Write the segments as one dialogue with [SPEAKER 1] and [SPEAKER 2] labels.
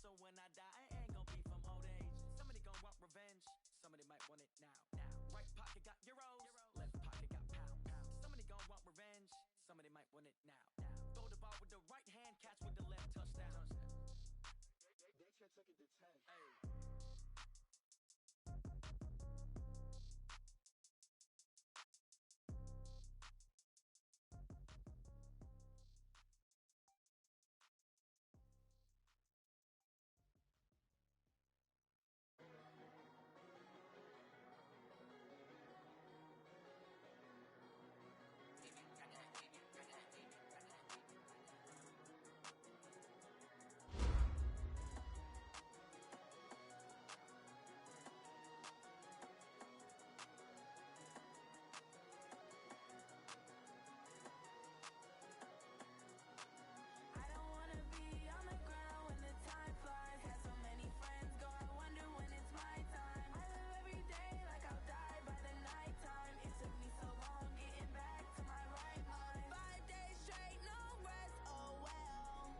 [SPEAKER 1] So when I die, I ain't gon' be from old age. Somebody gon' want revenge, somebody might want it now. Right pocket got euros, left pocket got pounds. Somebody gon' want revenge, somebody might want it now. Throw the ball with the right hand, catch with the left, touchdown.
[SPEAKER 2] They just took it to 10.
[SPEAKER 1] Hey.
[SPEAKER 3] I don't wanna be on the ground when the time flies. Had so many friends go, I wonder when it's my time. I live every day like I'll die by the nighttime. It took me so long getting back to my right mind. 5 days straight, no rest, oh well.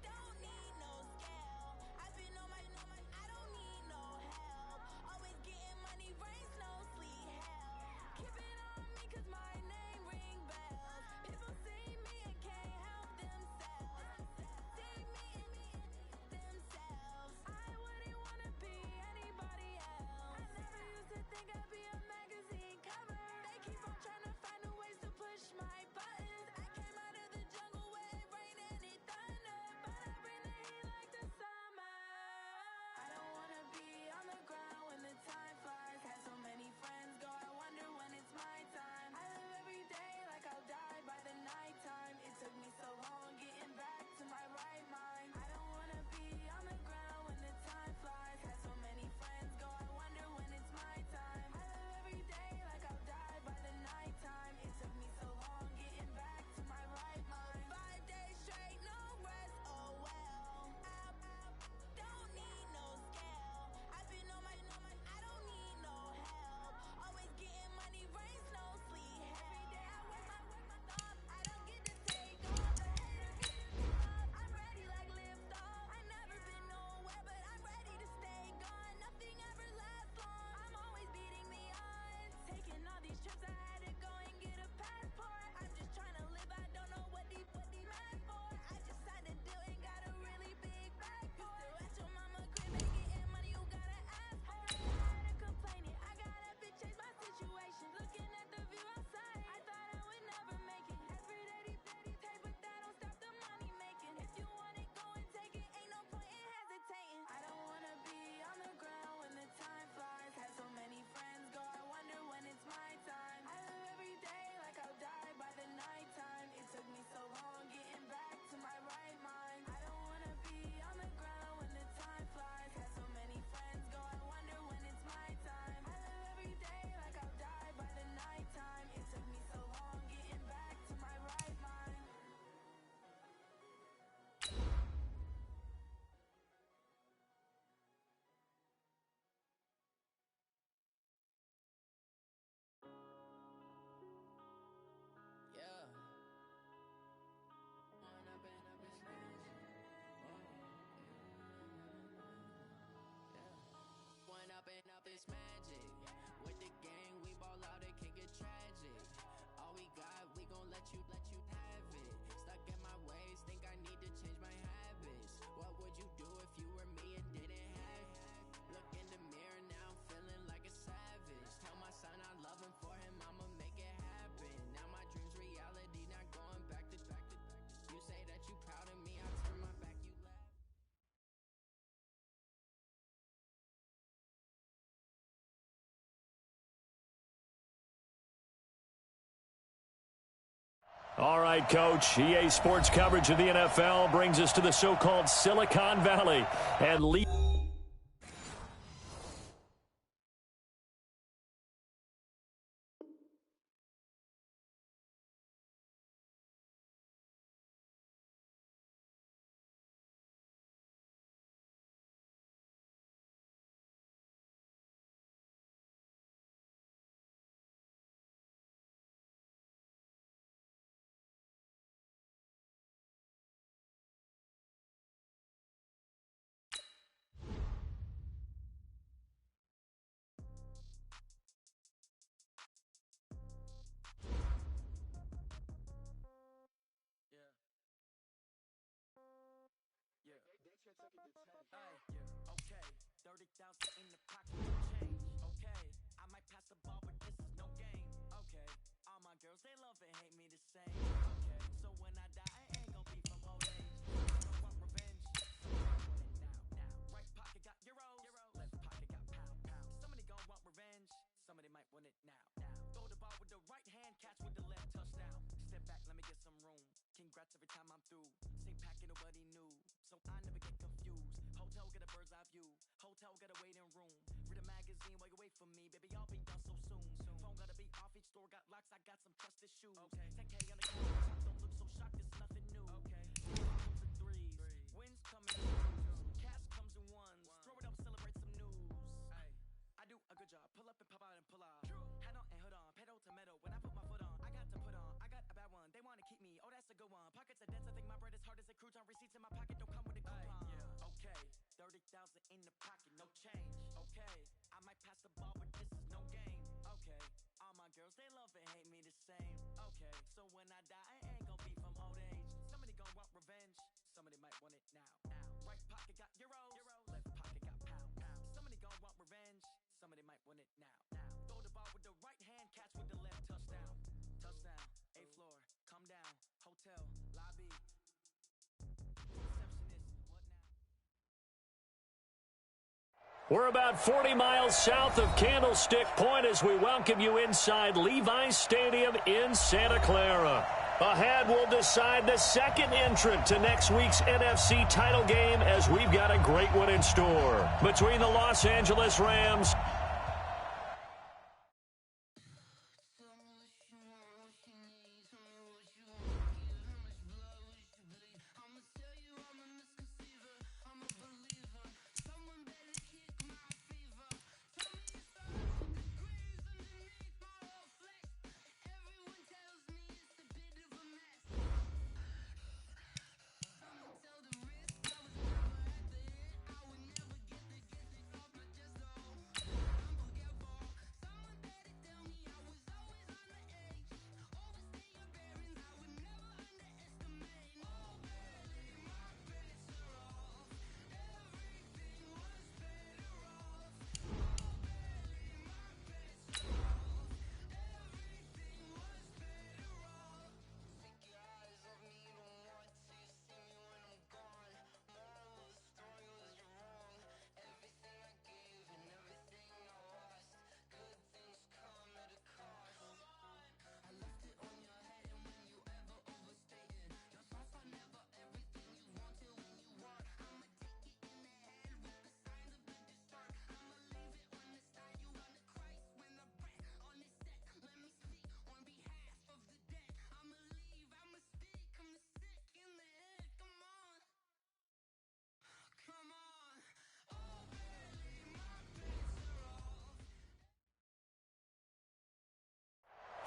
[SPEAKER 3] Don't need no scale. I've been on my, I don't need no help. Always getting money, rains, no sleet, hell. Keep it on me 'cause my name ring bells. People see me and can't help themselves. See me and themselves. I wouldn't wanna be anybody else. I never used to think I'd be a magazine cover. They keep on trying to find new ways to push my buttons. I came out of the jungle where it rained and it thunder, but I bring the heat like the summer. I don't wanna be on the ground when the time flies. Had so many friends go, I wonder when it's my time. I live every day like I'll die by the nighttime. It took me so long getting back to my right mind. I don't wanna be on the ground when the time flies. Had so many friends go, I wonder when it's my time. I live every day like I'll die by the nighttime. It took me so long getting back to my right mind. 5 days straight, no rest, oh well. Don't need no scale. I've been on my, I don't need no help. Always getting money, rains, no sleet, every day I work my thoughts. I don't get to take off. The haters get off. I'm ready like lift off. I never been nowhere, but I'm ready to stay gone. Nothing ever lasts long. I'm always beating the odds. Taking all these trips, I had to go and get a passport. I'm just trying to live, I don't know what these mad for. I just signed a deal and got a really big bag for it. Still at your mama crib and getting money, you gotta ask for it. Tired of complaining, I gotta bitch change my situation. Looking at the view outside, I thought I would never make it. Every day take, but that don't stop the money making. If you want it, go and take it, ain't no point in hesitating. I don't wanna be on the ground when the time flies. Had so many friends go, I wonder when it's my time. I live every day like I'll die by the nighttime. It took me so long getting back to my right mind. I don't wanna be on the ground when the time flies. Had so many friends go, I wonder when it's my time. I live every day like I'll die by the nighttime. It took me so long getting back to my right mind.
[SPEAKER 4] Yeah. One up and up is magic. With the gang, we ball out, it can get tragic. All we got, we gon' let you have it. Stuck in my ways, think I need to change my habits. What would you do if you were me and didn't have it? Look in the mirror now, I'm feeling like a savage. Tell my son I love him, for him I'ma make it happen. Now my dream's reality, not going back to. You say that you proud of me, I turn my back, you laugh.
[SPEAKER 5] All right, Coach. EA Sports coverage of the NFL brings us to the so-called Silicon Valley and
[SPEAKER 2] 10.
[SPEAKER 1] Yeah, okay. 30,000 in the pocket, no change. Okay, I might pass the ball, but this is no game. Okay, all my girls, they love and hate me the same. Okay, so when I die, I ain't gon' be from old age. Don't want revenge, so I want it now. Right pocket got euros, left pocket got pound. Somebody gon' want revenge, somebody might want it now. Throw the ball with the right hand, catch with the left, touchdown. Step back, let me get some room. Congrats every time I'm through. Same packet, nobody knew, so I never get confused. Hotel get a bird's eye view. Hotel got a waiting room. Read a magazine while you wait for me, baby. I'll be done so soon. Phone gotta be off. Each store got locks. I got some trusted shoes. Okay. 10K on the counter top. Don't look so shocked. It's nothing new. Okay. Comes in threes. Wins come in twos. Cash comes in ones. Throw it up, celebrate some news. Ay. I do a good job. Pull up and pop out and pull out. Hat on and hood on. Pedal to metal. When I put my foot on, I got to put on. I got a bad one. They wanna keep me. Oh, that's a good one. Pockets are dense. I think my bread is hard as a crouton. Receipts in my pocket don't come with a coupon. Yeah. Okay. 30,000 in the pocket, no change. Okay, I might pass the ball, but this is no game. Okay, all my girls, they love and hate me the same. Okay, so when I die, I ain't gon' be from old age. Somebody gon' want revenge, somebody might want it now. Right pocket got euros, left pocket got pound. Somebody gon' want revenge, somebody might want it now. Throw the ball with the right hand, catch with the left, touchdown. Touchdown, A floor, come down, hotel, lobby.
[SPEAKER 5] We're about 40 miles south of Candlestick Point as we welcome you inside Levi's Stadium in Santa Clara. Ahead, we'll decide the second entrant to next week's NFC title game as we've got a great one in store. Between the Los Angeles Rams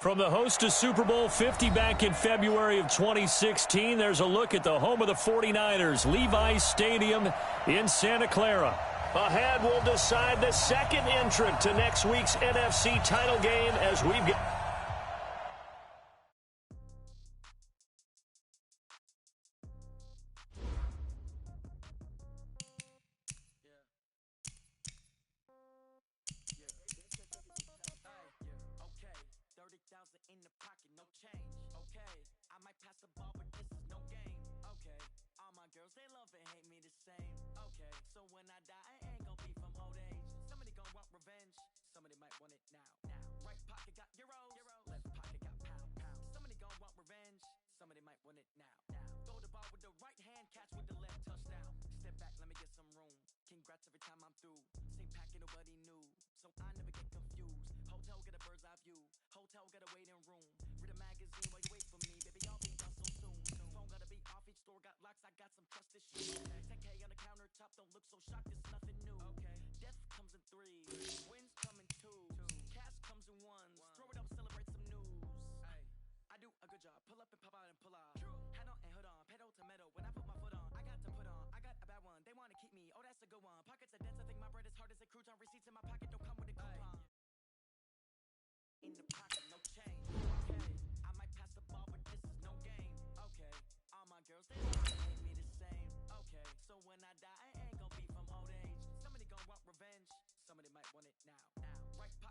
[SPEAKER 5] From the host to Super Bowl 50 back in February of 2016, there's a look at the home of the 49ers, Levi's Stadium in Santa Clara. Ahead, we'll decide the second entrant to next week's NFC title game as we've got...
[SPEAKER 1] In the pocket, no change. Okay, I might pass the ball, but this is no game. Okay, all my girls, they love and hate me the same. Okay, so when I die, I ain't gon' be from old age. Somebody gon' want revenge, somebody might want it now. Right pocket got euros, left pocket got pound. Somebody gon' want revenge, somebody might want it now. Throw the ball with the right hand, catch with the left, touchdown. Step back, let me get some room. Congrats every time I'm through. Same packet, nobody knew, so I never get confused. Hotel get a bird's eye view. Hotel got a waiting room. Read a magazine while you wait for me, baby. I'll be done so soon. Phone gotta be off. Each store got locks. I got some trusted shoes. 10K on the countertop. Don't look so shocked. It's nothing new. Okay. Death comes in threes. Wins come in twos. Cash comes in ones. Throw it up, celebrate some news. Ay. I do a good job. Pull up and pop out and pull out. Hat on and hood on. Pedal to metal. When I put my foot on, I got to put on. I got a bad one. They wanna keep me. Oh, that's a good one. Pockets are dense. I think my bread is hard as a crouton. Receipts in my pocket don't come with a coupon. In the pocket, no change. Okay, I might pass the ball, but this is no game. Okay, all my girls, they love and hate me the same. Okay, so when I die, I ain't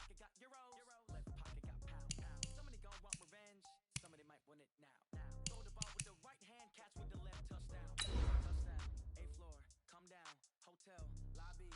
[SPEAKER 1] pocket got euros, left pocket got pound. Somebody gon' want revenge, somebody might want it now. Throw the ball with the right hand, catch with the left touchdown. Touchdown, A floor, come down, hotel, lobby.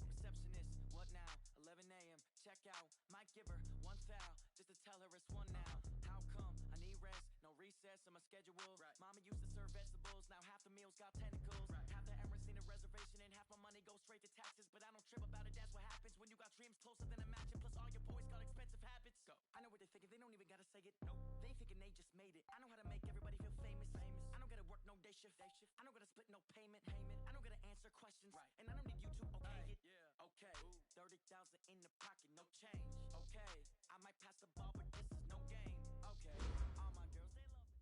[SPEAKER 1] Receptionist, what now? 11 a.m. Check out. Might give her one foul just to tell her it's one now. How come? I need rest, no recess on my schedule. Mama used to serve vegetables, now half the meals got tentacles. Half the errands need a reservation and half my money goes straight to taxes. But I don't trip about it, that's what happens when you got dreams closer than a match. And plus all your boys got expensive habits. Go. I know what they thinking, they don't even gotta say it. Nope. They thinking they just made it. I know how to make everybody feel famous. I don't gotta work no day shift. I don't gotta split no payment. I don't gotta answer questions. And I don't need you to okay it. Okay. 30,000 in the pocket, no change. Okay. I might pass the ball, but this is no game. Okay. All my girls, they love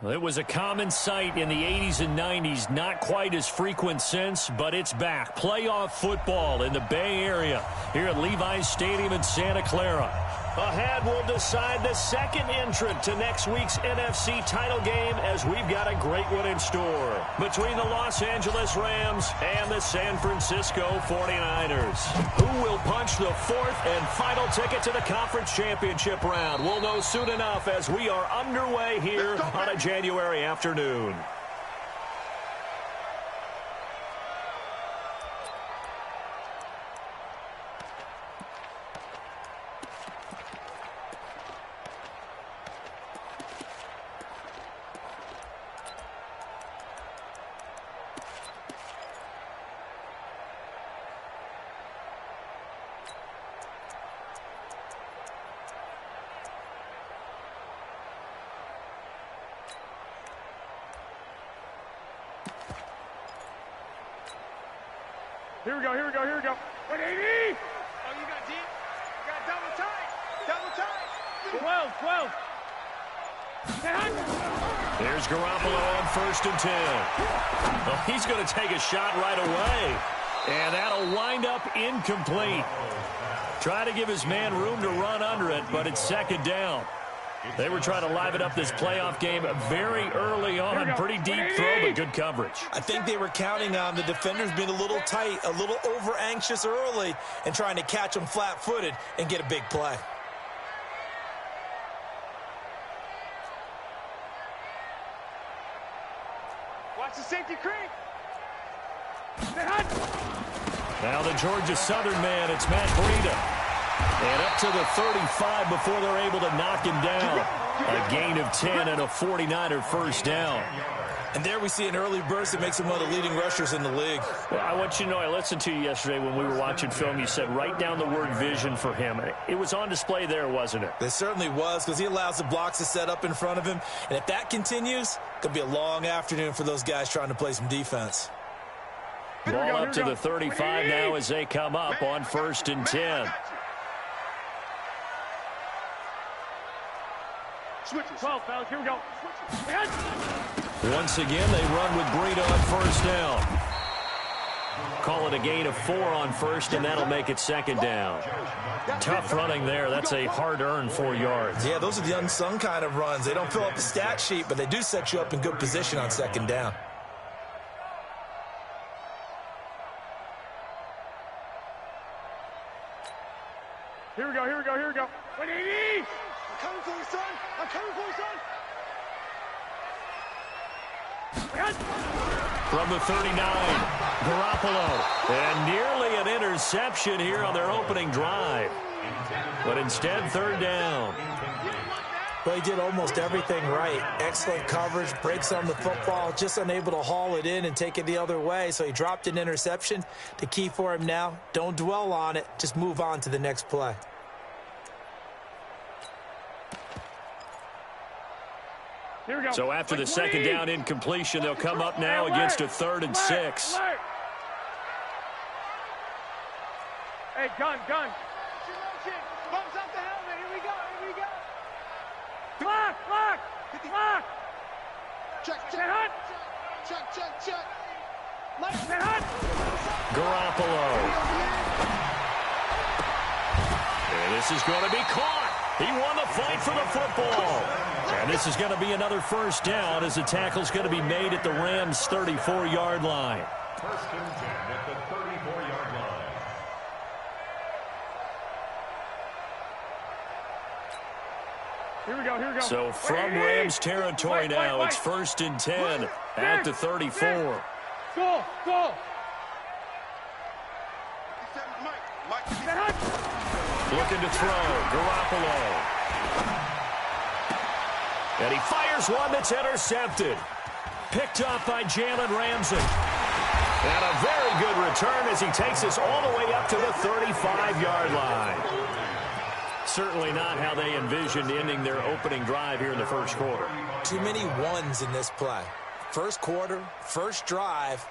[SPEAKER 1] me.
[SPEAKER 5] It was a common sight in the 80s and 90s, not quite as frequent since, but it's back. Playoff football in the Bay Area here at Levi's Stadium in Santa Clara. Ahead, we'll decide the second entrant to next week's NFC title game as we've got a great one in store between the Los Angeles Rams and the San Francisco 49ers. Who will punch the fourth and final ticket to the conference championship round? We'll know soon enough as we are underway here on a January afternoon.
[SPEAKER 6] Here we go. 180! Oh, you got deep? You got double tight! 12!
[SPEAKER 5] There's Garoppolo on 1st and 10. Well, he's going to take a shot right away. And that'll wind up incomplete. Try to give his man room to run under it, but it's 2nd down. They were trying to liven up this playoff game very early on. Pretty deep throw, but good coverage.
[SPEAKER 7] I think they were counting on the defenders being a little tight, a little over-anxious early, and trying to catch them flat-footed and get a big play.
[SPEAKER 6] Watch the safety creep!
[SPEAKER 5] Now the Georgia Southern man, it's Matt Breida. And up to the 35 before they're able to knock him down. A gain of 10 and a 49er first down.
[SPEAKER 7] And there we see an early burst that makes him one of the leading rushers in the league.
[SPEAKER 5] Well, I want you to know, I listened to you yesterday when we were watching film. You said write down the word vision for him. It was on display there, wasn't it?
[SPEAKER 7] It certainly was, because he allows the blocks to set up in front of him. And if that continues, it could be a long afternoon for those guys trying to play some defense.
[SPEAKER 5] Ball up to the 35 now as they come up on 1st and 10.
[SPEAKER 6] 12, fellas, here we go.
[SPEAKER 5] Once again, they run with Breida on 1st down. Call it a gain of 4 on 1st, and that'll make it 2nd down. Tough running there. That's a hard-earned 4 yards.
[SPEAKER 7] Yeah, those are the unsung kind of runs. They don't fill up the stat sheet, but they do set you up in good position on 2nd down.
[SPEAKER 6] Here we go. 180! I'm coming for you, son!
[SPEAKER 5] From the 39, Garoppolo. And nearly an interception here on their opening drive. But instead, 3rd down.
[SPEAKER 7] Well, he did almost everything right. Excellent coverage, breaks on the football, just unable to haul it in and take it the other way. So he dropped an interception. The key for him now, don't dwell on it. Just move on to the next play.
[SPEAKER 6] Here we go.
[SPEAKER 5] So after the 2nd down incompletion, they'll come up now against a 3rd and 6.
[SPEAKER 6] Hey, gun. Bumps up the helmet. Here we go. Block. Check.
[SPEAKER 5] Garoppolo. And this is going to be caught. He won the fight for the football. And this is going to be another 1st down as the tackle's going to be made at the Rams' 34-yard line.
[SPEAKER 8] 1st and 10 at the 34-yard line.
[SPEAKER 6] Here we go.
[SPEAKER 5] So from Rams territory now, it's 1st and 10 at the 34.
[SPEAKER 6] Go.
[SPEAKER 5] Looking to throw, Garoppolo. And he fires one that's intercepted. Picked up by Jalen Ramsey. And a very good return as he takes us all the way up to the 35-yard line. Certainly not how they envisioned ending their opening drive here in the first quarter.
[SPEAKER 7] Too many ones in this play. First quarter, first drive,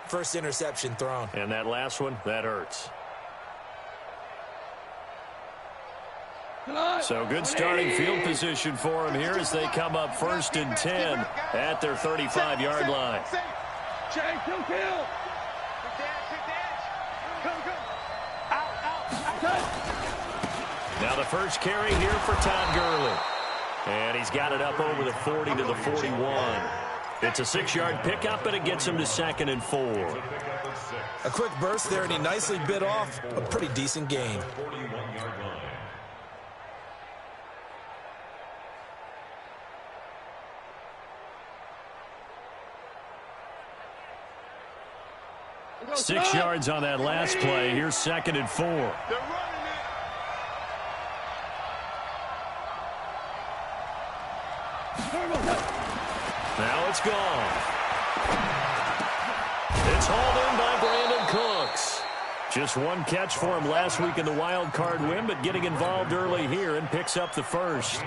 [SPEAKER 7] first interception thrown.
[SPEAKER 5] And that last one, that hurts. So good starting field position for them here as they come up 1st and 10 at their 35-yard line.
[SPEAKER 6] Check, kill.
[SPEAKER 5] Now the first carry here for Todd Gurley. And he's got it up over the 40 to the 41. It's a 6-yard pickup, and it gets him to 2nd and 4.
[SPEAKER 7] A quick burst there, and he nicely bit off a pretty decent gain.
[SPEAKER 5] Six yards on that last play. Here's 2nd and 4. Now it's gone. It's hauled in by Brandon Cooks. Just one catch for him last week in the wild card win, but getting involved early here and picks up the first.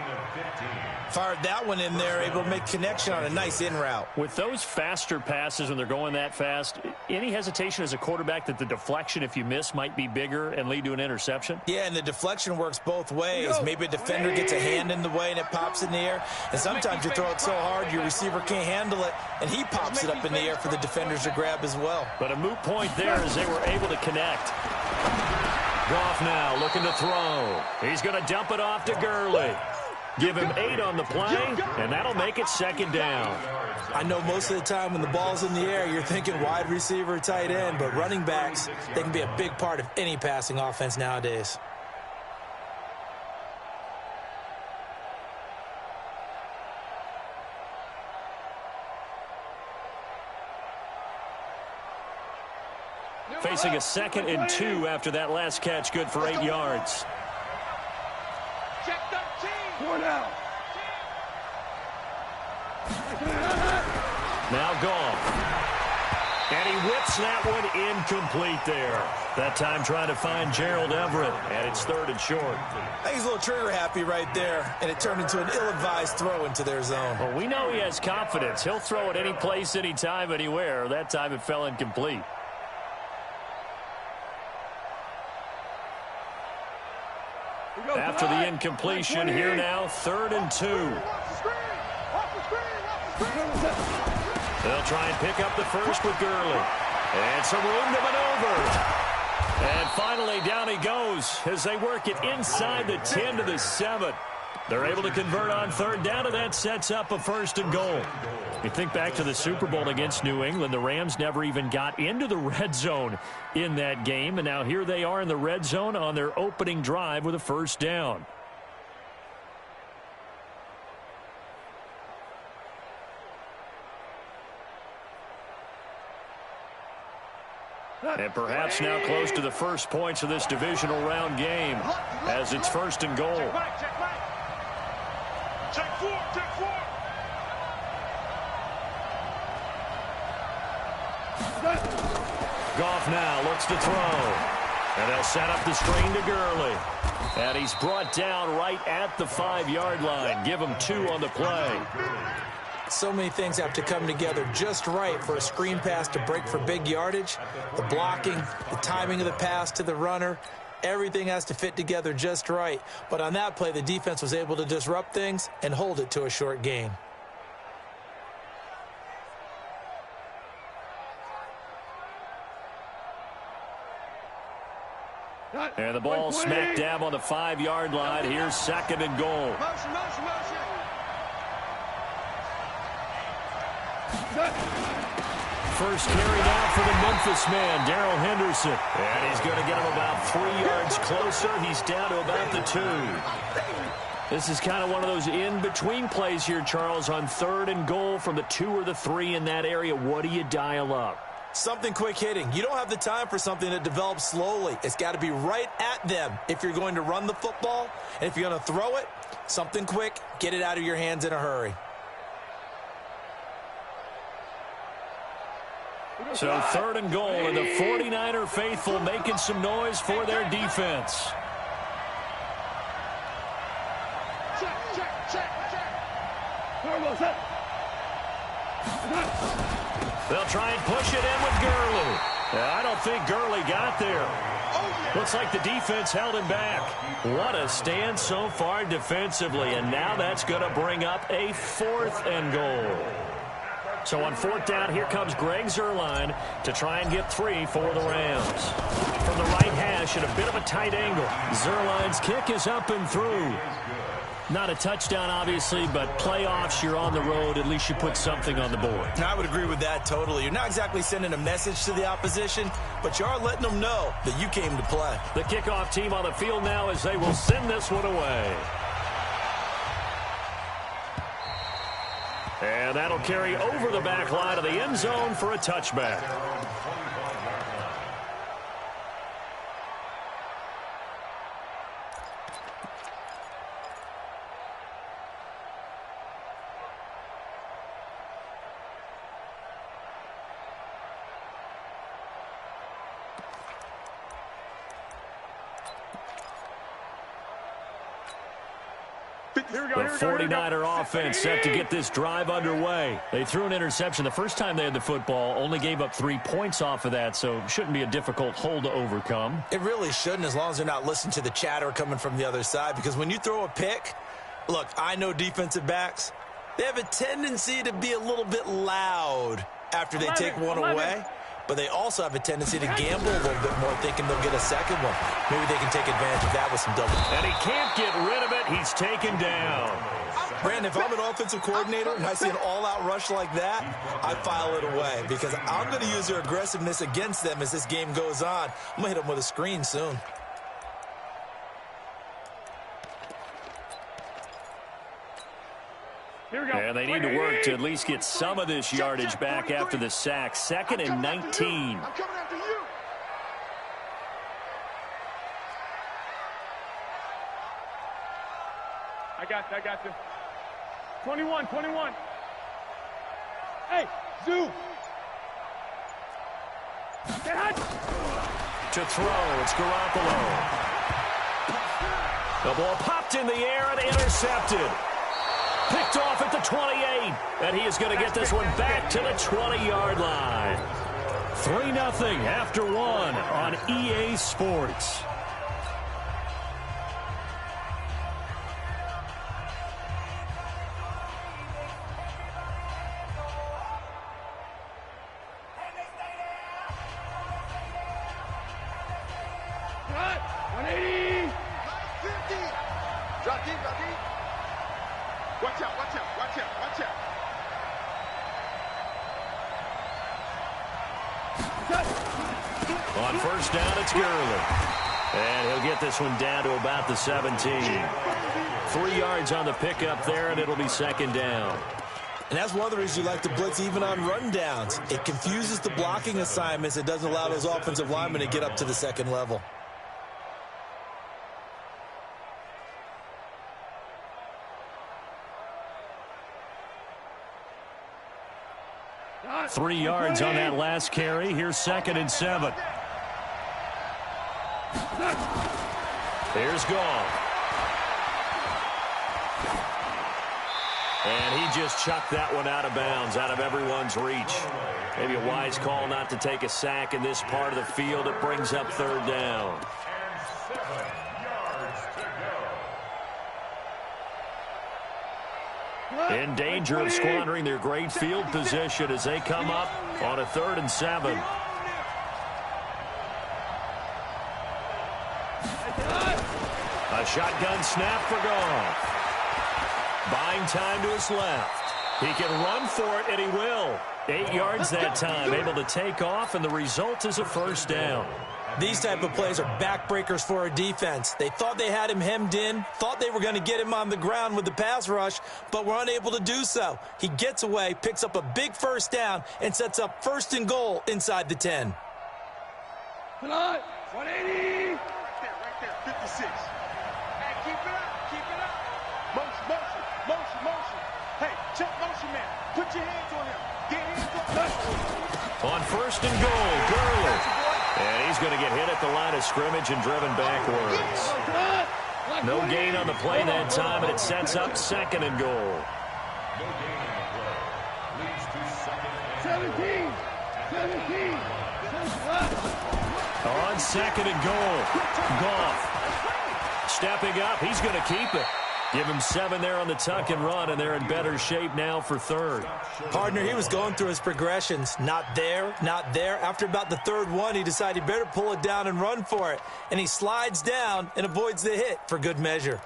[SPEAKER 7] Fired that one in there, able to make connection on a nice in route.
[SPEAKER 5] With those faster passes when they're going that fast, any hesitation as a quarterback that the deflection, if you miss, might be bigger and lead to an interception?
[SPEAKER 7] Yeah, and the deflection works both ways. Maybe a defender gets a hand in the way and it pops in the air. And sometimes you throw it so hard your receiver can't handle it, and he pops it up in the air for the defenders to grab as well.
[SPEAKER 5] But a moot point there as they were able to connect. Goff now looking to throw. He's going to dump it off to Gurley. Give him 8 on the play, and that'll make it 2nd down.
[SPEAKER 7] I know most of the time when the ball's in the air, you're thinking wide receiver, tight end, but running backs, they can be a big part of any passing offense nowadays.
[SPEAKER 5] Facing a 2nd and 2 after that last catch, good for 8 yards. Now Goff. And he whips that one incomplete there. That time trying to find Gerald Everett, and it's 3rd and short.
[SPEAKER 7] I think he's a little trigger happy right there, and it turned into an ill-advised throw into their zone.
[SPEAKER 5] Well, we know he has confidence. He'll throw it any place, anytime, anywhere. That time it fell incomplete. After the incompletion, here now, 3rd and 2. They'll try and pick up the first with Gurley. And some room to maneuver. And finally, down he goes as they work it inside the 10 to the 7. They're able to convert on 3rd down, and that sets up a 1st and goal. You think back to the Super Bowl against New England, the Rams never even got into the red zone in that game, and now here they are in the red zone on their opening drive with a 1st down. And perhaps now close to the first points of this divisional round game as it's 1st and goal.
[SPEAKER 6] Check 4.
[SPEAKER 5] Goff now looks to throw. And they'll set up the screen to Gurley. And he's brought down right at the 5-yard line. Give him 2 on the play.
[SPEAKER 7] So many things have to come together just right for a screen pass to break for big yardage. The blocking, the timing of the pass to the runner, everything has to fit together just right. But on that play, the defense was able to disrupt things and hold it to a short gain.
[SPEAKER 5] And the ball smack dab on the 5-yard line. Here's 2nd and goal.
[SPEAKER 6] Motion.
[SPEAKER 5] First carry now for the Memphis man, Darrell Henderson. And he's going to get him about 3 yards closer. He's down to about the 2. This is kind of one of those in-between plays here, Charles, on 3rd and goal from the 2 or the 3 in that area. What do you dial up?
[SPEAKER 7] Something quick hitting. You don't have the time for something that develops slowly. It's got to be right at them if you're going to run the football. And if you're going to throw it, something quick, get it out of your hands in a hurry.
[SPEAKER 5] So 3rd and goal, and the 49er faithful making some noise for their defense. They'll try and push it in with Gurley. I don't think Gurley got there. Looks like the defense held him back. What a stand so far defensively, and now that's going to bring up a 4th and goal. So on 4th down, here comes Greg Zuerlein to try and get 3 for the Rams. From the right hash at a bit of a tight angle. Zuerlein's kick is up and through. Not a touchdown, obviously, but playoffs, you're on the road. At least you put something on the board.
[SPEAKER 7] I would agree with that totally. You're not exactly sending a message to the opposition, but you are letting them know that you came to play.
[SPEAKER 5] The kickoff team on the field now as they will send this one away. And that'll carry over the back line of the end zone for a touchback. The 49er offense set to get this drive underway. They threw an interception the first time they had the football, only gave up 3 points off of that, so shouldn't be a difficult hole to overcome.
[SPEAKER 7] It really shouldn't, as long as they're not listening to the chatter coming from the other side, because when you throw a pick, look, I know defensive backs, they have a tendency to be a little bit loud after they take one away. But they also have a tendency to gamble a little bit more, thinking they'll get a second one. Maybe they can take advantage of that with some double.
[SPEAKER 5] And he can't get rid of it. He's taken down.
[SPEAKER 7] Brandon, if I'm an offensive coordinator and I see an all-out rush like that, I file it away because I'm going to use their aggressiveness against them as this game goes on. I'm going to hit them with a screen soon.
[SPEAKER 5] And they need to work to at least get some of this yardage back after the sack. 2nd and 19.
[SPEAKER 2] I'm coming after you.
[SPEAKER 6] I got you. 21. Hey, Zoo.
[SPEAKER 5] To throw, it's Garoppolo. The ball popped in the air and intercepted. Picked off at the 28, and he is going to get this one back to the 20-yard line. 3-0 after 1 on EA Sports. On 1st down, it's Gurley. And he'll get this one down to about the 17. 3 yards on the pickup there, and it'll be 2nd down.
[SPEAKER 7] And that's one of the reasons you like to blitz even on rundowns. It confuses the blocking assignments. It doesn't allow those offensive linemen to get up to the 2nd level.
[SPEAKER 5] Three yards on that last carry. Here's 2nd and 7. Here's Gall. And he just chucked that one out of bounds, out of everyone's reach. Maybe a wise call not to take a sack in this part of the field. It brings up 3rd down. In danger of squandering their great field position as they come up on a 3rd and 7. A shotgun snap for Goff. Buying time to his left. He can run for it, and he will. 8 yards that time, able to take off, and the result is a 1st down.
[SPEAKER 7] These type of plays are backbreakers for a defense. They thought they had him hemmed in, thought they were going to get him on the ground with the pass rush, but were unable to do so. He gets away, picks up a big first down, and sets up 1st and goal inside the 10.
[SPEAKER 6] 180. Right there, 56. Hey, keep it up. Motion. Hey, check motion, man. Put your hands on him. Get hands on him.
[SPEAKER 5] On 1st and goal, Gurley. And he's going to get hit at the line of scrimmage and driven backwards. No gain on the play that time, and it sets up 2nd and goal.
[SPEAKER 6] 17.
[SPEAKER 5] On 2nd and goal, Goff stepping up. He's going to keep it. Give him 7 there on the tuck and run, and they're in better shape now for 3rd.
[SPEAKER 7] Partner, he was going through his progressions. Not there. After about the 3rd one, he decided he better pull it down and run for it. And he slides down and avoids the hit for good measure.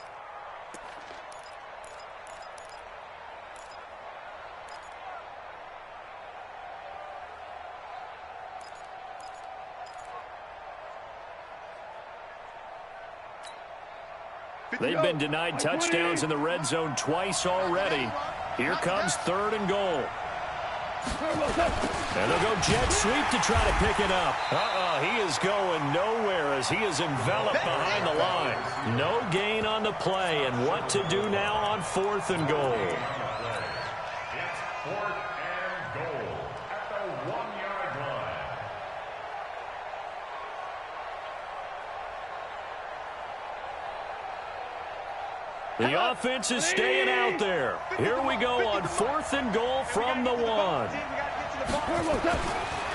[SPEAKER 5] They've been denied touchdowns in the red zone twice already. Here comes 3rd and goal. And they'll go jet sweep to try to pick it up. He is going nowhere as he is enveloped behind the line. No gain on the play, and what to do now on 4th and goal.
[SPEAKER 2] It's 4th and goal at the 1-yard line.
[SPEAKER 5] The offense is staying out there. Here we go on 4th and goal from the 1.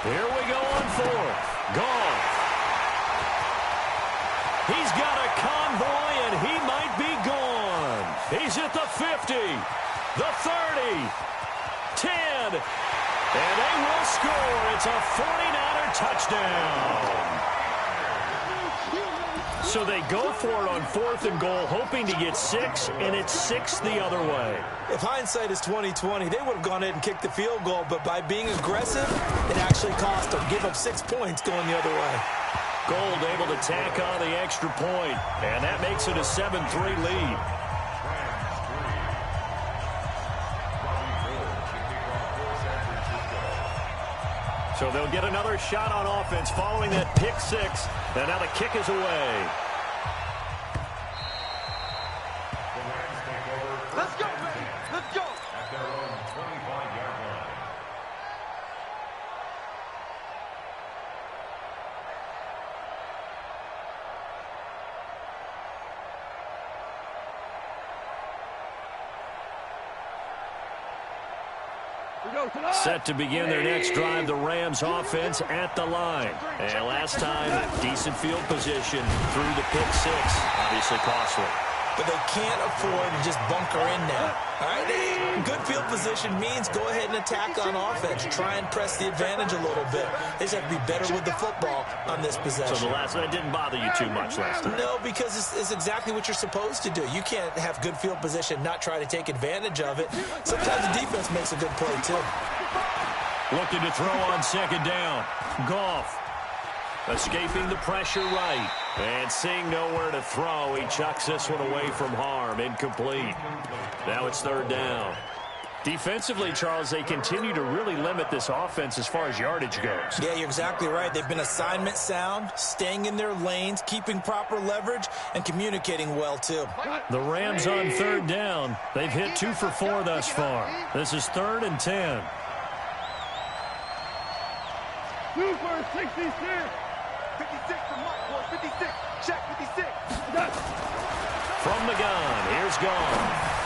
[SPEAKER 5] Here we go on 4th. Goff. He's got a convoy, and he might be gone. He's at the 50, the 30, 10, and they will score. It's a 49er touchdown. So they go for it on 4th and goal, hoping to get 6, and it's 6 the other way.
[SPEAKER 7] If hindsight is 20/20, they would have gone ahead and kicked the field goal, but by being aggressive, it actually cost them. Give up 6 points going the other way.
[SPEAKER 5] Gold able to tack on the extra point, and that makes it a 7-3 lead. So they'll get another shot on offense following that pick 6, and now the kick is away.
[SPEAKER 6] Let's go, baby. Let's go.
[SPEAKER 2] At their own 25-yard line.
[SPEAKER 5] Set to begin their next drive, the Rams offense at the line. And last time, decent field position through the pick 6. Obviously costly.
[SPEAKER 7] But they can't afford to just bunker in now. All right, good field position means go ahead and attack on offense. Try and press the advantage a little bit. They just have to be better with the football on this possession.
[SPEAKER 5] So that didn't bother you too much last time?
[SPEAKER 7] No, because it's exactly what you're supposed to do. You can't have good field position, not try to take advantage of it. Sometimes the defense makes a good play, too.
[SPEAKER 5] Looking to throw on 2nd down. Goff escaping the pressure right. And seeing nowhere to throw, he chucks this one away from harm. Incomplete. Now it's 3rd down. Defensively, Charles, they continue to really limit this offense as far as yardage goes.
[SPEAKER 7] Yeah, you're exactly right. They've been assignment sound, staying in their lanes, keeping proper leverage, and communicating well, too.
[SPEAKER 5] The Rams on 3rd down. They've hit 2 for 4 thus far. This is 3rd and 10.
[SPEAKER 6] 2 for 66. 56 for Mark, boy. 56. Check 56.
[SPEAKER 5] From the gun, here's Goff.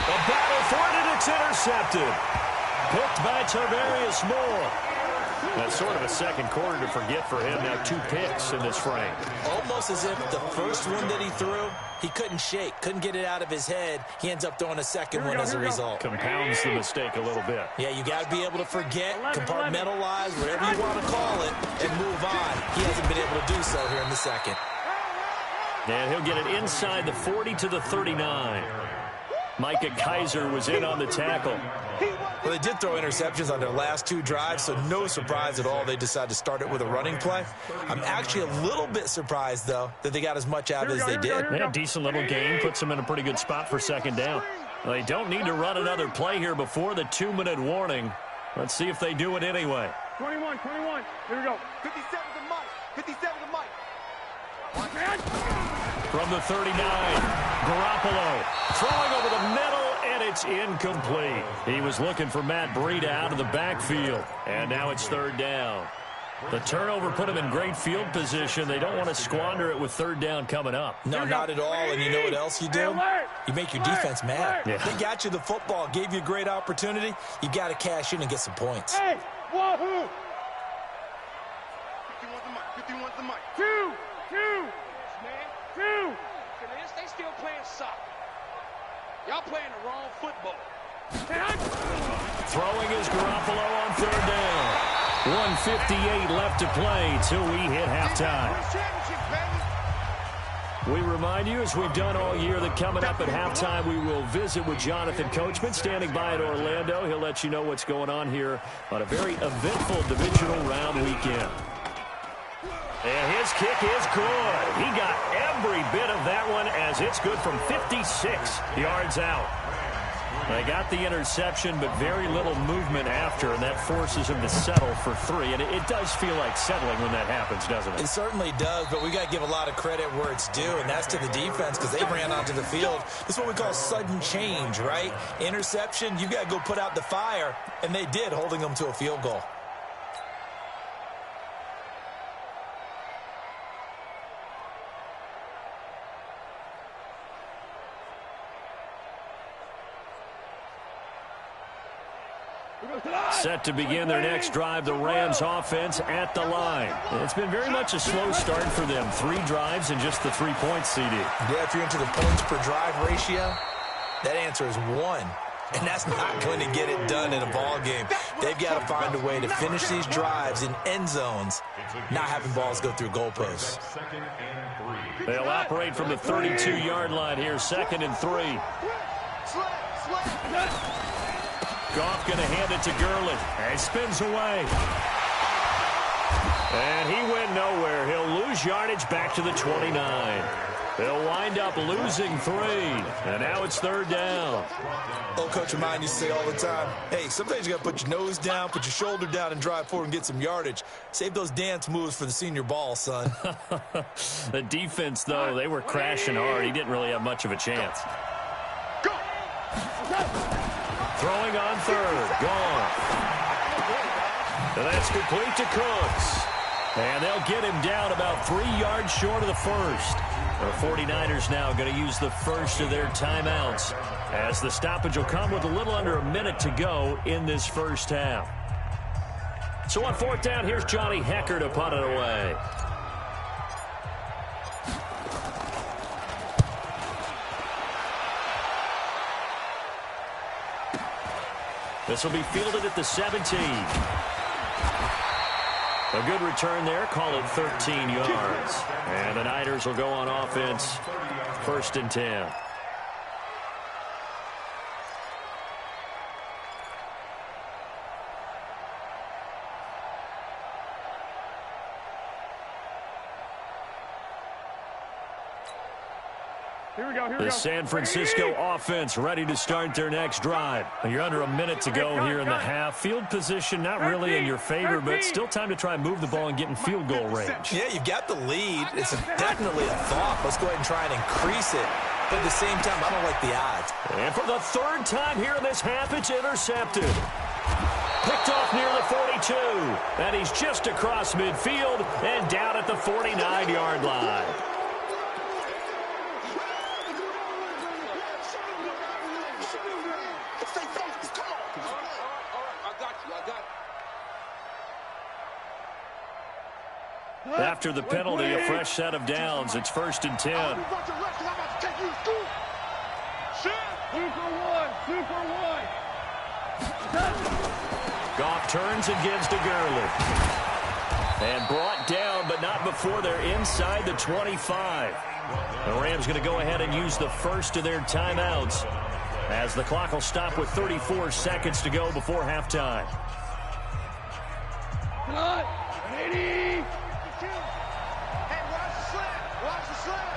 [SPEAKER 5] The battle for it, and it's intercepted. Picked by Tarvarius Moore. That's sort of a second quarter to forget for him. Now 2 picks in this frame.
[SPEAKER 7] Almost as if the first one that he threw, he couldn't shake, couldn't get it out of his head. He ends up throwing a second one as a result.
[SPEAKER 5] Compounds the mistake a little bit.
[SPEAKER 7] Yeah, you got to be able to forget, compartmentalize, whatever you want to call it, and move on. He hasn't been able to do so here in the second.
[SPEAKER 5] And he'll get it inside the 40 to the 39. Micah Kaiser was in on the tackle.
[SPEAKER 7] Well, they did throw interceptions on their last 2 drives, so no surprise at all they decided to start it with a running play. I'm actually a little bit surprised, though, that they got as much out as they did.
[SPEAKER 5] Yeah, decent little gain. Puts them in a pretty good spot for second down. Well, they don't need to run another play here before the 2-minute warning. Let's see if they do it anyway.
[SPEAKER 6] 21. Here we go. 57 to Mike. 57 to Mike.
[SPEAKER 5] From the 39, Garoppolo throwing over the middle, and it's incomplete. He was looking for Matt Breida out of the backfield, and now it's third down. The turnover put him in great field position. They don't want to squander it with third down coming up.
[SPEAKER 7] No, not at all. And you know what else you do? You make your defense mad.
[SPEAKER 5] Yeah.
[SPEAKER 7] They got you the football, gave you a great opportunity. You got to cash in and get some points.
[SPEAKER 6] Hey, wahoo!
[SPEAKER 8] 51's the mic.
[SPEAKER 6] Two.
[SPEAKER 8] They still playing soccer. Y'all playing the wrong football.
[SPEAKER 5] Throwing is Garoppolo on third down. 1:58 left to play till we hit halftime. We remind you, as we've done all year, that coming up at halftime, we will visit with Jonathan Coachman, standing by in Orlando. He'll let you know what's going on here on a very eventful divisional round weekend. And his kick is good. He got every bit of that one, as it's good from 56 yards out. They got the interception, but very little movement after, and that forces him to settle for 3. And it does feel like settling when that happens, doesn't it?
[SPEAKER 7] It certainly does, but we got to give a lot of credit where it's due, and that's to the defense, because they ran onto the field. This is what we call sudden change, right? Interception, you got to go put out the fire, and they did, holding them to a field goal.
[SPEAKER 5] Set to begin their next drive, the Rams offense at the line. It's been very much a slow start for them. 3 drives and just the 3 points, CD.
[SPEAKER 7] Yeah, if you're into the points per drive ratio, that answer is 1. And that's not going to get it done in a ball game. They've got to find a way to finish these drives in end zones, not having balls go through goalposts.
[SPEAKER 5] They'll operate from the 32-yard line here, 2nd and 3. Goff going to hand it to Gurley. And he spins away. And he went nowhere. He'll lose yardage back to the 29. They'll wind up losing 3. And now it's third down.
[SPEAKER 7] Old Coach of mine used to say all the time, hey, sometimes you got to put your nose down, put your shoulder down, and drive forward and get some yardage. Save those dance moves for the senior ball, son.
[SPEAKER 5] The defense, though, they were crashing hard. He didn't really have much of a chance. Throwing on third. Gone. And that's complete to Cooks. And they'll get him down about 3 yards short of the first. The 49ers now going to use the first of their timeouts, as the stoppage will come with a little under a minute to go in this first half. So on fourth down, here's Johnny Hecker to punt it away. This will be fielded at the 17. A good return there. Call it 13 yards. And the Niners will go on offense. 1st and 10. The San Francisco offense ready to start their next drive. You're under a minute to go here in the half. Field position not really in your favor, but still time to try and move the ball and get in field goal range.
[SPEAKER 7] Yeah, you've got the lead. It's definitely a thought. Let's go ahead and try and increase it. But at the same time, I don't like the odds.
[SPEAKER 5] And for the 3rd time here in this half, it's intercepted. Picked off near the 42. And he's just across midfield and down at the 49-yard line. After the penalty, a fresh set of downs. It's 1st and 10. Goff turns and gives to Gurley. And brought down, but not before they're inside the 25. The Rams going to go ahead and use the first of their timeouts as the clock will stop with 34 seconds to go before halftime.
[SPEAKER 8] Cut. 80. Hey, watch the slant. Watch the slant.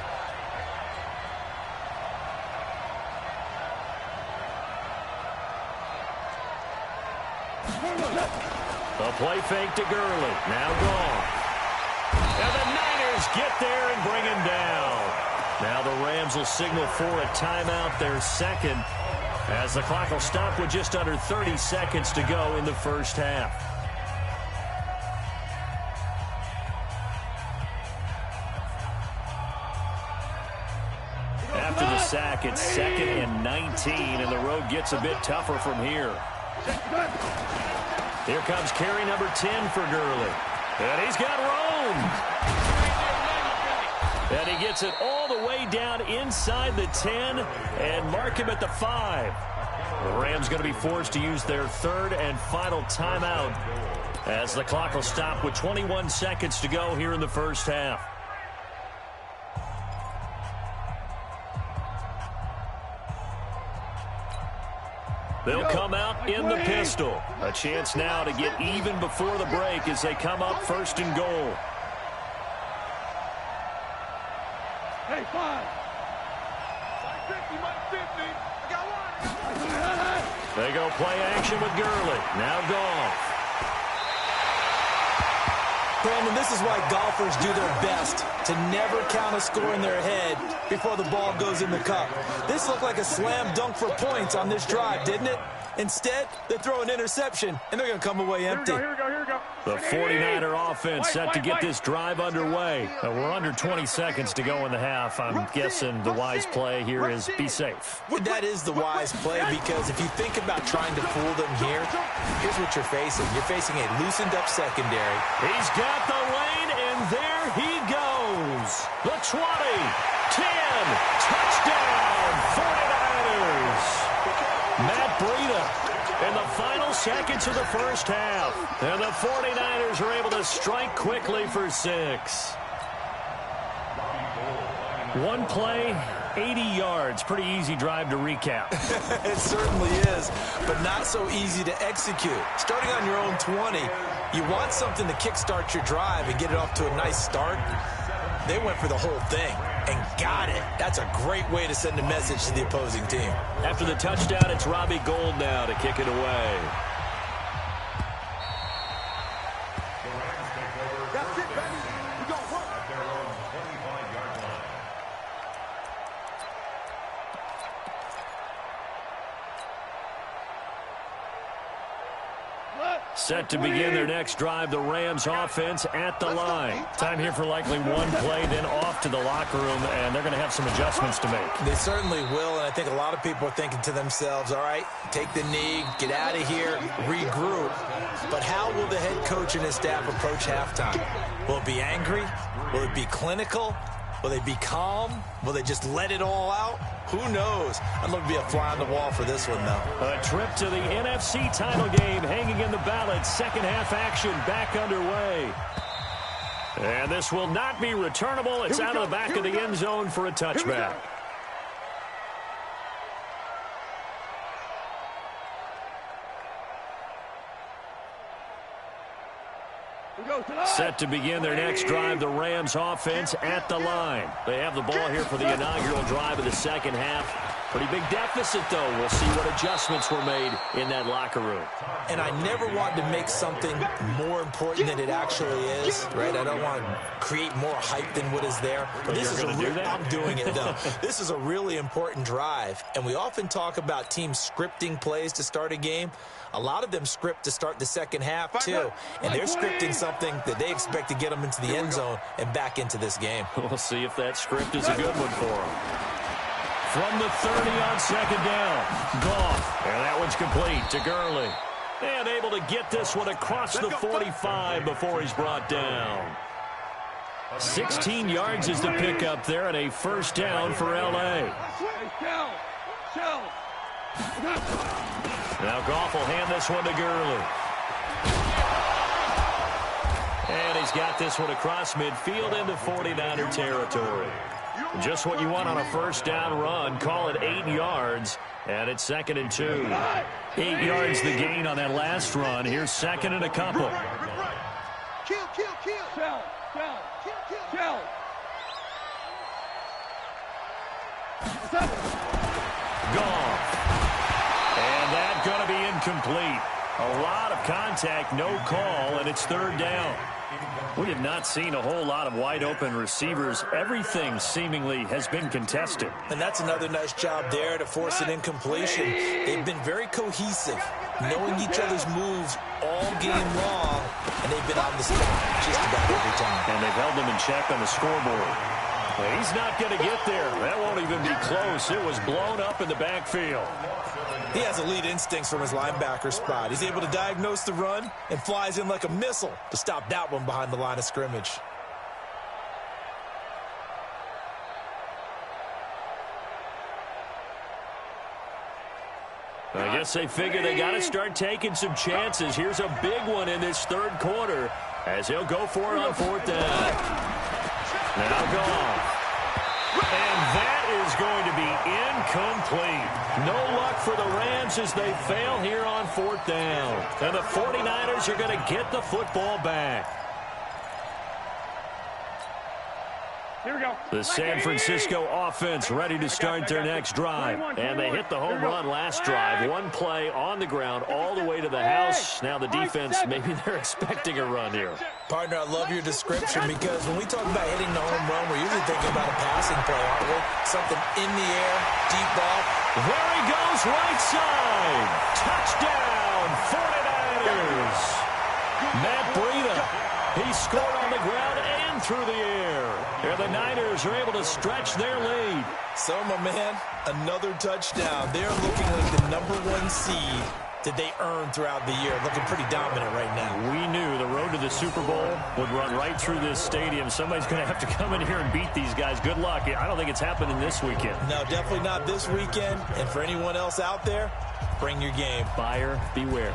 [SPEAKER 5] The play fake to Gurley. Now gone. And the Niners get there and bring him down. Now the Rams will signal for a timeout, their second, as the clock will stop with just under 30 seconds to go in the first half. After the sack, it's 2nd and 19, and the road gets a bit tougher from here. Here comes carry number 10 for Gurley. And he's got room. And he gets it all the way down inside the 10 and mark him at the 5. The Rams going to be forced to use their third and final timeout as the clock will stop with 21 seconds to go here in the first half. They'll come out in the pistol. A chance now to get even before the break as they come up 1st and goal.
[SPEAKER 8] Hey, 5. 50, 50. I got one.
[SPEAKER 5] They go play action with Gurley. Now Goff.
[SPEAKER 7] Brandon, this is why golfers do their best to never count a score in their head before the ball goes in the cup. This looked like a slam dunk for points on this drive, didn't it? Instead, they throw an interception, and they're going to come away empty.
[SPEAKER 8] Here we go.
[SPEAKER 5] The 49er offense set to get this drive underway. We're under 20 seconds to go in the half. I'm guessing the wise play here is be safe.
[SPEAKER 7] Well, that is the wise play, because if you think about trying to fool them here, here's what you're facing. You're facing a loosened-up secondary.
[SPEAKER 5] He's got the lane, and there he goes. The 20, 10, touchdown, 49ers. Matt Breida in the final seconds of the first half. And the 49ers are able to strike quickly for 6. One play, 80 yards. Pretty easy drive to recap.
[SPEAKER 7] It certainly is, but not so easy to execute. Starting on your own 20, you want something to kickstart your drive and get it off to a nice start. They went for the whole thing and got it. That's a great way to send a message to the opposing team.
[SPEAKER 5] After the touchdown, it's Robbie Gould now to kick it away.
[SPEAKER 8] That's it, baby. We go at their own 25-yard line.
[SPEAKER 5] Set to begin their next drive, the Rams offense at the line. Time here for likely one play, then off to the locker room, and they're going to have some adjustments to make.
[SPEAKER 7] They certainly will, and I think a lot of people are thinking to themselves, all right, take the knee, get out of here, regroup. But how will the head coach and his staff approach halftime? Will it be angry? Will it be clinical? Will they be calm? Will they just let it all out? Who knows? I'd love to be a fly on the wall for this one, though.
[SPEAKER 5] A trip to the NFC title game hanging in the balance. Second half action back underway. And this will not be returnable. It's out of the back of the end zone for a touchback. Set to begin their next drive, the Rams offense at the line. They have the ball here for the inaugural drive of the second half. Pretty big deficit, though. We'll see what adjustments were made in that locker room.
[SPEAKER 7] And I never want to make something more important than it actually is, right? I don't want to create more hype than what is there. But this is I'm doing it, though. This is a really important drive. And we often talk about teams scripting plays to start a game. A lot of them script to start the second half, too. And they're scripting something that they expect to get them into the end zone and back into this game.
[SPEAKER 5] We'll see if that script is a good one for them. From the 30 on second down, Goff. And that one's complete to Gurley. And able to get this one across the 45 before he's brought down. 16 yards is the pickup there, and a first down for L.A. Now Goff will hand this one to Gurley. And he's got this one across midfield into 49er territory. Just what you want on a first down run. Call it 8 yards, and it's 2nd and 2. 8 yards the gain on that last run. Here's 2nd and a couple.
[SPEAKER 8] Kill.
[SPEAKER 5] Gone. And that's going to be incomplete. A lot of contact, no call, and it's 3rd down. We have not seen a whole lot of wide-open receivers. Everything seemingly has been contested.
[SPEAKER 7] And that's another nice job there to force an incompletion. They've been very cohesive, knowing each other's moves all game long, and they've been on the spot just about every time.
[SPEAKER 5] And they've held them in check on the scoreboard. Well, he's not going to get there. That won't even be close. It was blown up in the backfield.
[SPEAKER 7] He has elite instincts from his linebacker spot. He's able to diagnose the run and flies in like a missile to stop that one behind the line of scrimmage.
[SPEAKER 5] I guess they figure they got to start taking some chances. Here's a big one in this 3rd quarter as he'll go for it on 4th down. Now gone. And that is going to be incomplete. No luck for the Rams as they fail here on 4th down. And the 49ers are going to get the football back.
[SPEAKER 6] Here we go.
[SPEAKER 5] The San Francisco offense ready to start their next drive. And they hit the home run last drive. One play on the ground all the way to the house. Now the defense, maybe they're expecting a run here.
[SPEAKER 7] Partner, I love your description because when we talk about hitting the home run, we're usually thinking about a passing play, aren't we? Something in the air, deep ball.
[SPEAKER 5] There he goes, right side. Touchdown, 49ers. Matt Breida. He scored on the ground and through the air. And the Niners are able to stretch their lead.
[SPEAKER 7] So, my man, another touchdown. They're looking like the #1 seed that they earned throughout the year. Looking pretty dominant right now.
[SPEAKER 5] We knew the road to the Super Bowl would run right through this stadium. Somebody's going to have to come in here and beat these guys. Good luck. I don't think it's happening this weekend.
[SPEAKER 7] No, definitely not this weekend. And for anyone else out there, bring your game.
[SPEAKER 5] Buyer beware.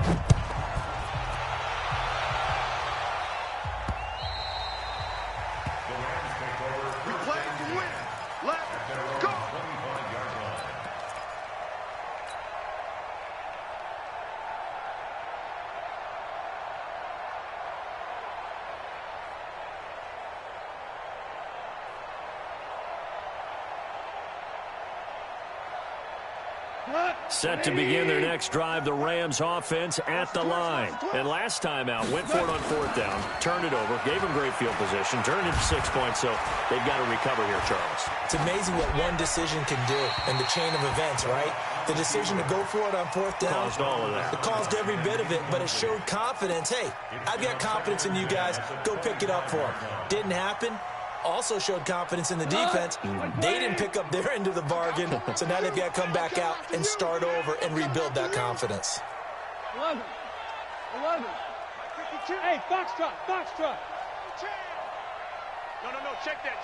[SPEAKER 5] Set to begin their next drive, the Rams offense at the line. And last time out, went for it on 4th down, turned it over, gave them great field position, turned it to 6 points, so they've got to recover here, Charles.
[SPEAKER 7] It's amazing what one decision can do in the chain of events, right? The decision to go for it on 4th down.
[SPEAKER 5] Caused all of that.
[SPEAKER 7] It caused every bit of it, but it showed confidence. Hey, I've got confidence in you guys. Go pick it up for them. Didn't happen. Also showed confidence in the defense. They didn't pick up their end of the bargain, so now they've got to come back out and start over and rebuild that confidence.
[SPEAKER 6] 11. Hey, Foxtrot. No, check that.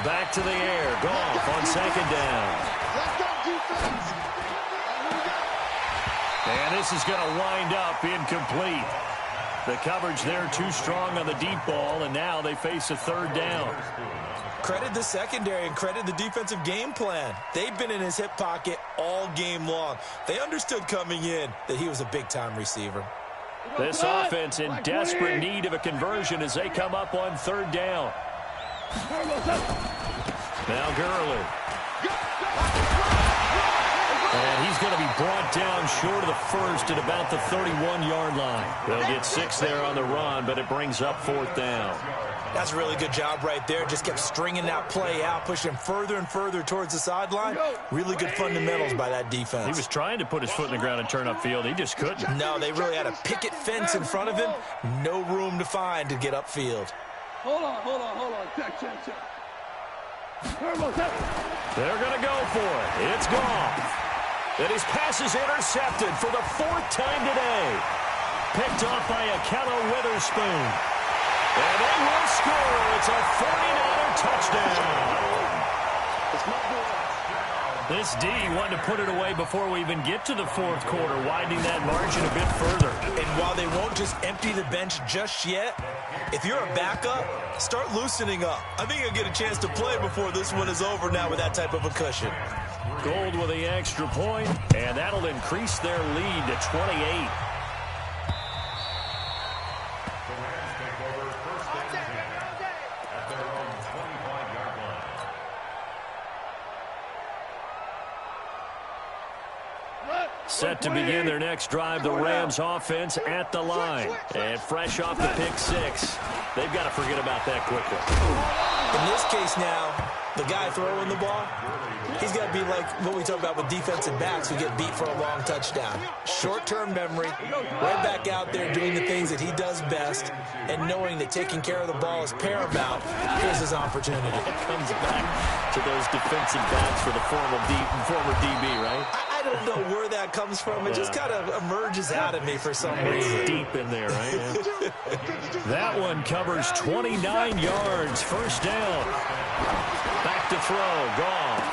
[SPEAKER 5] Back to the air, Goff on 2nd down.
[SPEAKER 8] Let's go, defense.
[SPEAKER 5] And this is going to wind up incomplete. The coverage there too strong on the deep ball, and now they face a 3rd down.
[SPEAKER 7] Credit the secondary and credit the defensive game plan. They've been in his hip pocket all game long. They understood coming in that he was a big-time receiver.
[SPEAKER 5] This offense in desperate need of a conversion as they come up on 3rd down. Now Gurley. And he's going to be brought down short of the first at about the 31-yard line. They'll get 6 there on the run, but it brings up 4th down.
[SPEAKER 7] That's a really good job right there. Just kept stringing that play out, pushing further and further towards the sideline. Really good fundamentals by that defense.
[SPEAKER 5] He was trying to put his foot in the ground and turn upfield. He just couldn't.
[SPEAKER 7] No, they really had a picket fence in front of him. No room to find to get upfield.
[SPEAKER 6] Hold on. Check.
[SPEAKER 5] They're going to go for it. It's gone. And his pass is intercepted for the 4th time today. Picked off by Akello Witherspoon. And they will score. It's a 49er touchdown. This D wanted to put it away before we even get to the 4th quarter, widening that margin a bit further.
[SPEAKER 7] And while they won't just empty the bench just yet, If you're a backup, start loosening up. I think you'll get a chance to play before this one is over now with that type of a cushion.
[SPEAKER 5] Gold with the extra point, and that'll increase their lead to 28. Set to begin their next drive, the Rams offense at the line. And fresh off the pick six, they've got to forget about that quickly.
[SPEAKER 7] In this case now, the guy throwing the ball, he's got to be like what we talk about with defensive backs who get beat for a long touchdown. Short-term memory, right back out there doing the things that he does best, and knowing that taking care of the ball is paramount. Here's his opportunity.
[SPEAKER 5] It comes back to those defensive backs for the former DB, right?
[SPEAKER 7] I don't know where that comes from. It just kind of emerges out of me for some reason.
[SPEAKER 5] It's deep in there, right? Yeah. That one covers 29 yards. First down. Back to throw. Goff.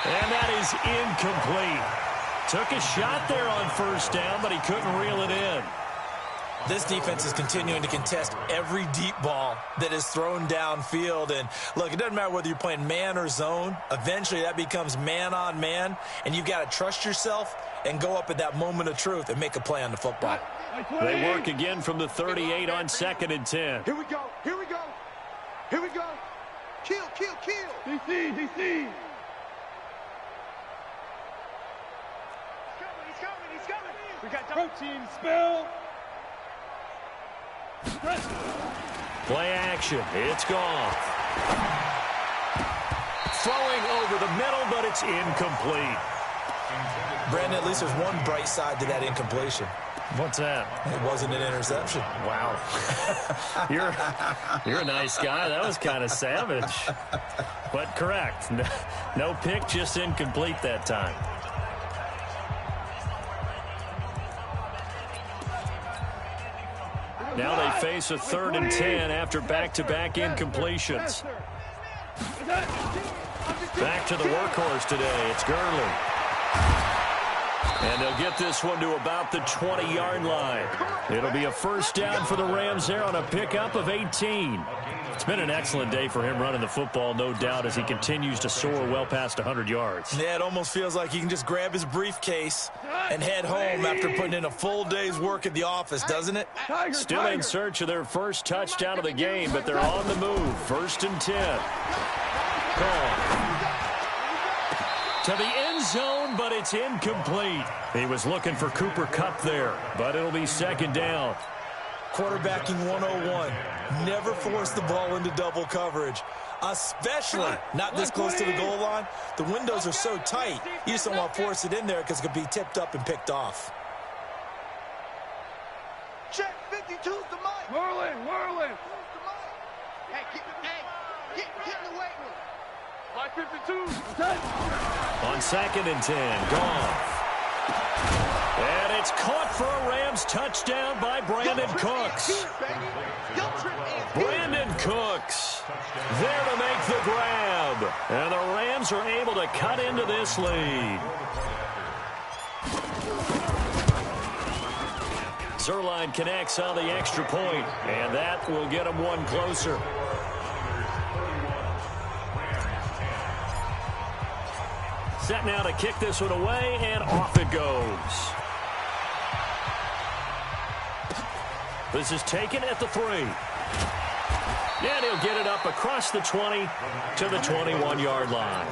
[SPEAKER 5] And that is incomplete. Took a shot there on first down, but he couldn't reel it in.
[SPEAKER 7] This defense is continuing to contest every deep ball that is thrown downfield. And, look, it doesn't matter whether you're playing man or zone. Eventually, that becomes man-on-man, and you've got to trust yourself and go up at that moment of truth and make a play on the football.
[SPEAKER 5] They work again from the 38 on 2nd and 10.
[SPEAKER 8] Here we go. Here we go. Here we go. Kill, kill, kill. DC. He's coming. We got protein spill.
[SPEAKER 5] Play action. It's gone. Throwing over the middle, but it's incomplete.
[SPEAKER 7] Brandon, at least there's one bright side to that incompletion.
[SPEAKER 5] What's that?
[SPEAKER 7] It wasn't an interception.
[SPEAKER 5] Wow. You're a nice guy. That was kind of savage. But correct. No pick, just incomplete that time. Now they face a 3rd and 10 after back-to-back incompletions. Back to the workhorse today. It's Gurley. And they'll get this one to about the 20-yard line. It'll be a first down for the Rams there on a pickup of 18. It's been an excellent day for him running the football, no doubt, as he continues to soar well past 100 yards.
[SPEAKER 7] Yeah, it almost feels like he can just grab his briefcase and head home after putting in a full day's work at the office, doesn't it?
[SPEAKER 5] Still in search of their first touchdown of the game, but they're on the move. 1st and 10. Call. To the end zone, but it's incomplete. He was looking for Cooper Kupp there, but it'll be 2nd down.
[SPEAKER 7] Quarterbacking 101. Never force the ball into double coverage, especially not this close to the goal line. The windows are so tight, you just don't want to force it in there because it could be tipped up and picked off.
[SPEAKER 8] Check 52's the mic. Whirling. Hey, get in the weight room. Like 52.
[SPEAKER 5] On 2nd and 10, Goff. And it's caught for a Rams touchdown by Brandon Cooks. Brandon Cooks there to make the grab. And the Rams are able to cut into this lead. Zerline connects on the extra point, and that will get them one closer. Set now to kick this one away, and off it goes. This is taken at the 3. And he'll get it up across the 20 to the 21-yard line.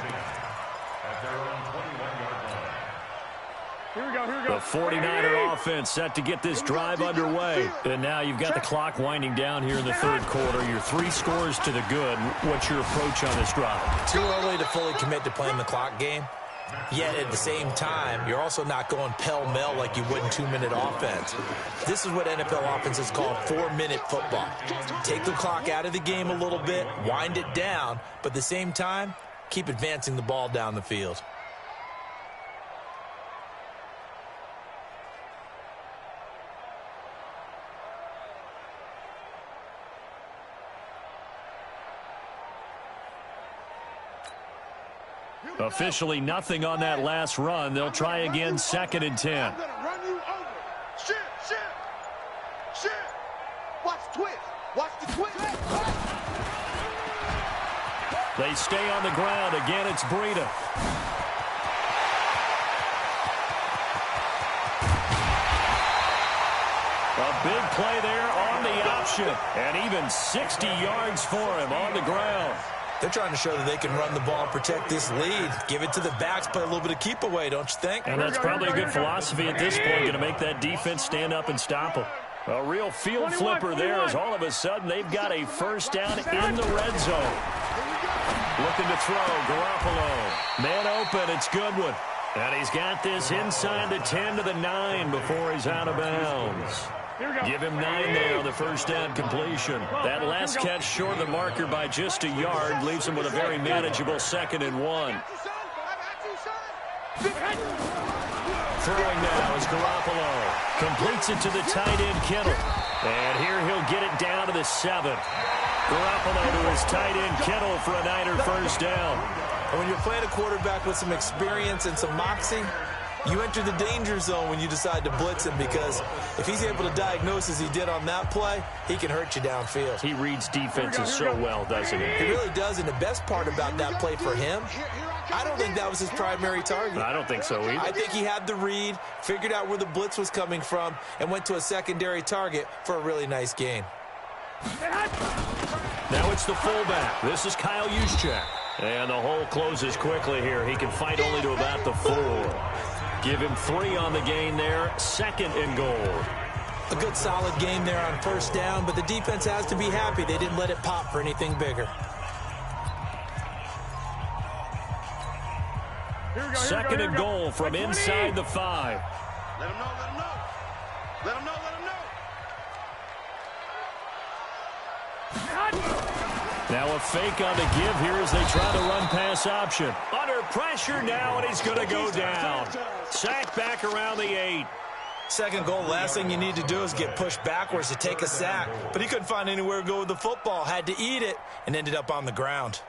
[SPEAKER 8] Here we go.
[SPEAKER 5] The 49er offense set to get this drive underway. And now you've got the clock winding down here in the 3rd quarter. Your 3 scores to the good. What's your approach on this drive?
[SPEAKER 7] Too early to fully commit to playing the clock game. Yet at the same time, you're also not going pell-mell like you would in 2-minute offense. This is what NFL offenses call 4-minute football. Take the clock out of the game a little bit, wind it down, but at the same time, keep advancing the ball down the field.
[SPEAKER 5] Officially nothing on that last run. They'll try again, 2nd and 10.
[SPEAKER 8] I'm gonna run you over. Shift. Watch the twist.
[SPEAKER 5] They stay on the ground. Again, it's Breida. A big play there on the option. And even 60 yards for him on the ground.
[SPEAKER 7] They're trying to show that they can run the ball and protect this lead. Give it to the backs, play a little bit of keep away, don't you think?
[SPEAKER 5] And that's probably a good philosophy at this point, going to make that defense stand up and stop them. A real field flipper there as all of a sudden they've got a first down in the red zone. Looking to throw, Garoppolo. Man open, it's Goodwin. And he's got this inside the 10 to the 9 before he's out of bounds. Give him 9 there on the first down completion. That last catch short of the marker by just a yard leaves him with a very manageable 2nd and 1. Throwing now is Garoppolo. Completes it to the tight end, Kittle. And here he'll get it down to the 7. Garoppolo to his tight end, Kittle, for a Niner first down.
[SPEAKER 7] And when you're playing a quarterback with some experience and some moxie, you enter the danger zone when you decide to blitz him, because if he's able to diagnose as he did on that play, he can hurt you downfield.
[SPEAKER 5] He reads defenses so well, doesn't he?
[SPEAKER 7] He really does, and the best part about that play for him, I don't think that was his primary target.
[SPEAKER 5] I don't think so either.
[SPEAKER 7] I think he had the read, figured out where the blitz was coming from, and went to a secondary target for a really nice gain.
[SPEAKER 5] Now it's the fullback. This is Kyle Juszczyk. And the hole closes quickly here. He can fight only to about the 4. Give him 3 on the gain there. 2nd and goal.
[SPEAKER 7] A good solid game there on first down, but the defense has to be happy they didn't let it pop for anything bigger.
[SPEAKER 5] 2nd and goal from inside the 5.
[SPEAKER 8] Let him know, let him know. Let him know, let him know.
[SPEAKER 5] Now a fake on the give here as they try to run pass option. Under pressure now, and he's going to go down. Sack back around the 8.
[SPEAKER 7] 2nd goal, last thing you need to do is get pushed backwards to take a sack. But he couldn't find anywhere to go with the football, had to eat it, and ended up on the ground.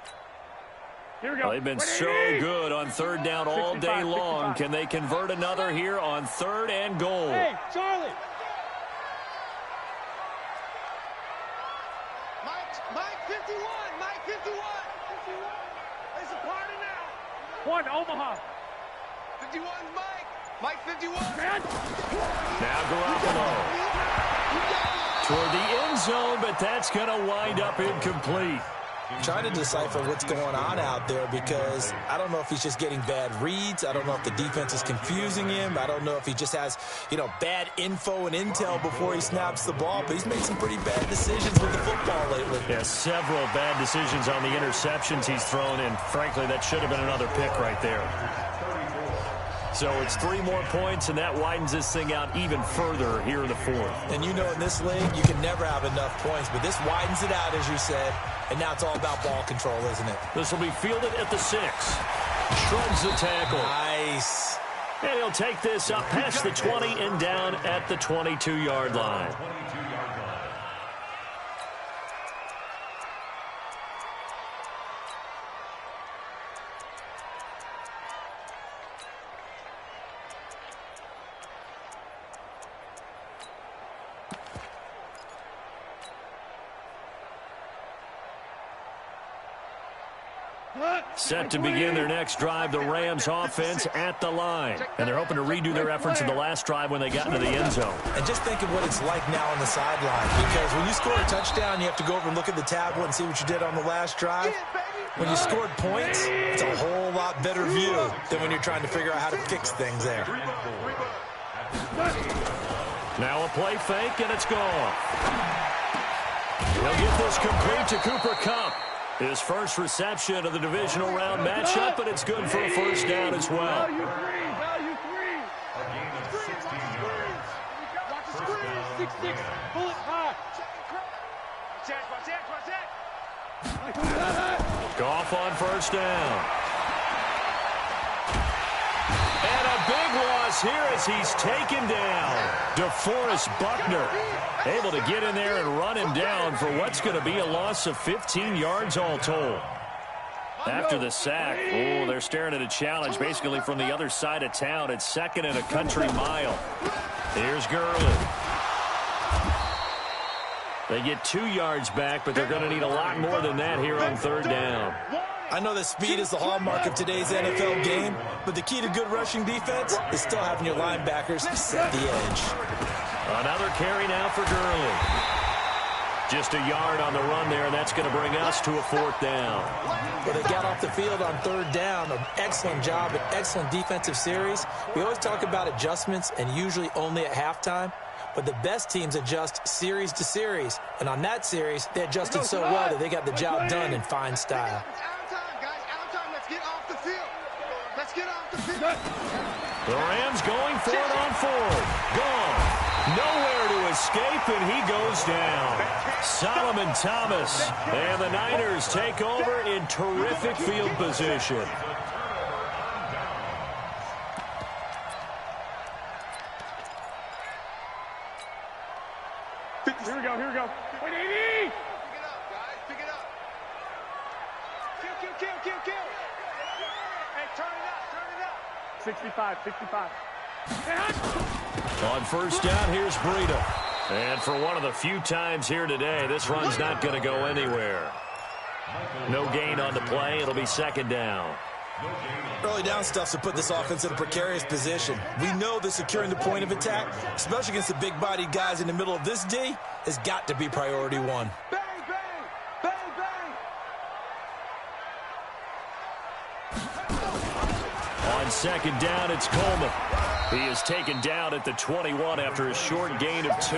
[SPEAKER 5] Well, they've been so good on 3rd down all day long. Can they convert another here on 3rd and goal?
[SPEAKER 6] Hey, Charlie.
[SPEAKER 8] Mike 51, Mike 51. It's a party now.
[SPEAKER 6] 1, Omaha.
[SPEAKER 8] 51's Mike. Mike 51.
[SPEAKER 5] Now Garoppolo. Toward the end zone, but that's going to wind up incomplete.
[SPEAKER 7] Trying to decipher what's going on out there, because I don't know if he's just getting bad reads. I don't know if the defense is confusing him. I don't know if he just has, bad info and intel before he snaps the ball. But he's made some pretty bad decisions with the football lately.
[SPEAKER 5] Yeah, several bad decisions on the interceptions he's thrown, and frankly, that should have been another pick right there. So it's 3 more points, and that widens this thing out even further here in the 4th.
[SPEAKER 7] And in this league, you can never have enough points, but this widens it out, as you said, and now it's all about ball control, isn't it?
[SPEAKER 5] This will be fielded at the 6. Shrugs the tackle.
[SPEAKER 7] Nice.
[SPEAKER 5] And he'll take this up past the 20 and down at the 22-yard line. Set to begin their next drive, the Rams offense at the line. And they're hoping to redo their efforts in the last drive when they got into the end zone.
[SPEAKER 7] And just think of what it's like now on the sideline, because when you score a touchdown, you have to go over and look at the tablet and see what you did on the last drive. When you scored points, it's a whole lot better view than when you're trying to figure out how to fix things there.
[SPEAKER 5] Now a play fake, and it's gone. He'll get this complete to Cooper Kupp. His first reception of the divisional round matchup, but it's good for a first down as well.
[SPEAKER 6] Value 3.
[SPEAKER 2] A gain of 16 yards.
[SPEAKER 6] Watch the screen. 6-6. Pull it high.
[SPEAKER 5] Goff on first down. And a big loss here as he's taken down. DeForest Buckner able to get in there and run him down for what's going to be a loss of 15 yards all told. After the sack, they're staring at a challenge basically from the other side of town. It's 2nd and a country mile. Here's Gurley. They get 2 yards back, but they're going to need a lot more than that here on 3rd down.
[SPEAKER 7] I know that speed is the hallmark of today's NFL game, but the key to good rushing defense is still having your linebackers set the edge.
[SPEAKER 5] Another carry now for Gurley. Just a yard on the run there, and that's going to bring us to a 4th down.
[SPEAKER 7] Well, they got off the field on 3rd down. An excellent job, an excellent defensive series. We always talk about adjustments, and usually only at halftime. But the best teams adjust series to series. And on that series, they adjusted so well that they got the job done in fine style.
[SPEAKER 5] The Rams going for it on 4th. Gone. Nowhere to escape, and he goes down. Solomon Thomas. And the Niners take over in terrific field position.
[SPEAKER 6] Here we go, here we go. Wait, 80! Pick it up, guys, pick it up. Kill. Hey, turn it up. 65.
[SPEAKER 5] On 1st down, here's Breida. And for one of the few times here today, this run's not going to go anywhere. No gain on the play. It'll be 2nd down.
[SPEAKER 7] Early down stuff's to put this offense in a precarious position. We know that securing the point of attack, especially against the big-bodied guys in the middle of this D, has got to be priority 1.
[SPEAKER 6] Bang, bang! Bang, bang!
[SPEAKER 5] On 2nd down, it's Coleman. He is taken down at the 21 after a short gain of 2.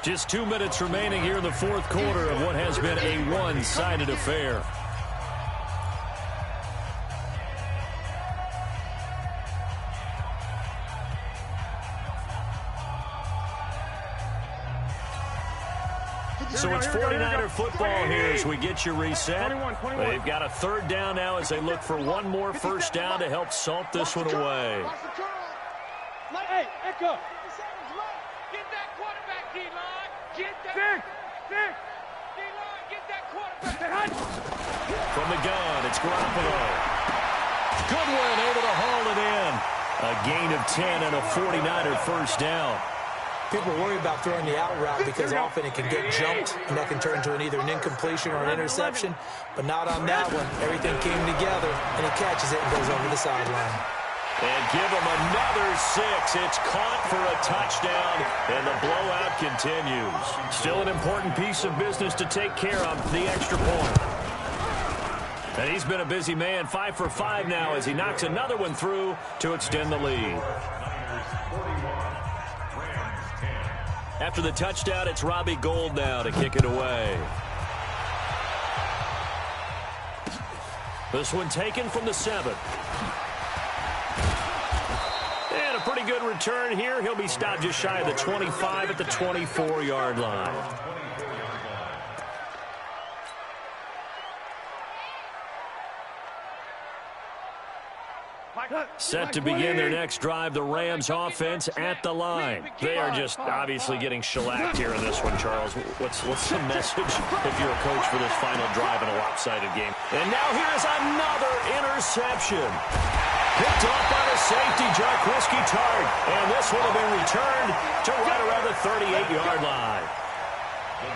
[SPEAKER 5] Just 2 minutes remaining here in the 4th quarter of what has been a one-sided affair. So it's 49er football here as we get you reset.
[SPEAKER 6] 21.
[SPEAKER 5] They've got a 3rd down now as they look for one more 1st down to help salt this one away.
[SPEAKER 6] Hey, Echo. Get that quarterback, D-line. Get that. D-line, get that quarterback.
[SPEAKER 5] From the gun, it's Garoppolo. Goodwin able to haul it in. A gain of 10 and a 49er 1st down.
[SPEAKER 7] People worry about throwing the out route because often it can get jumped, and that can turn into either an incompletion or an interception. But not on that one. Everything came together, and he catches it and goes over the sideline.
[SPEAKER 5] And give him another 6. It's caught for a touchdown, and the blowout continues. Still an important piece of business to take care of, the extra point. And he's been a busy man, 5 for 5 now as he knocks another one through to extend the lead. After the touchdown, it's Robbie Gould now to kick it away. This one taken from the 7. And a pretty good return here. He'll be stopped just shy of the 25 at the 24-yard line. Set to begin their next drive, the Rams offense at the line. They are just obviously getting shellacked here in this one, Charles. What's the message if you're a coach for this final drive in a lopsided game? And now here's another interception. Picked off by the safety, Jarquiski Tart. And this one will be returned to right around the 38-yard line.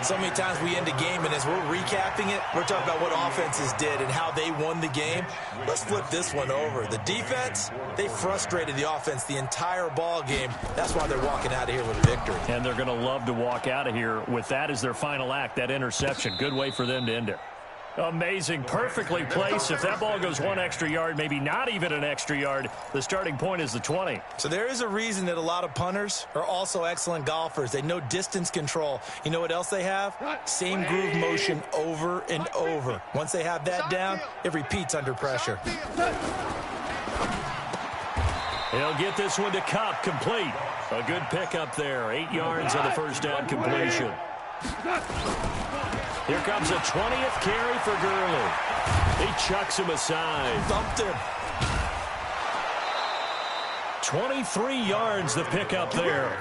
[SPEAKER 7] So many times we end a game, and as we're recapping it, we're talking about what offenses did and how they won the game. Let's flip this one over. The defense, they frustrated the offense the entire ball game. That's why they're walking out of here with a victory.
[SPEAKER 5] And they're going to love to walk out of here with that as their final act, that interception. Good way for them to end it. Amazing, perfectly placed. If that ball goes 1 extra yard, maybe not even an extra yard, the starting point is the 20.
[SPEAKER 7] So there is a reason that a lot of punters are also excellent golfers. They know distance control. You know what else they have? Same groove motion over and over. Once they have that down, it repeats under pressure.
[SPEAKER 5] He'll get this one to Kupp, complete. A good pickup there, 8 yards on the first down completion. Here comes a 20th carry for Gurley. He chucks him aside.
[SPEAKER 7] Thumped him.
[SPEAKER 5] 23 yards the pickup there.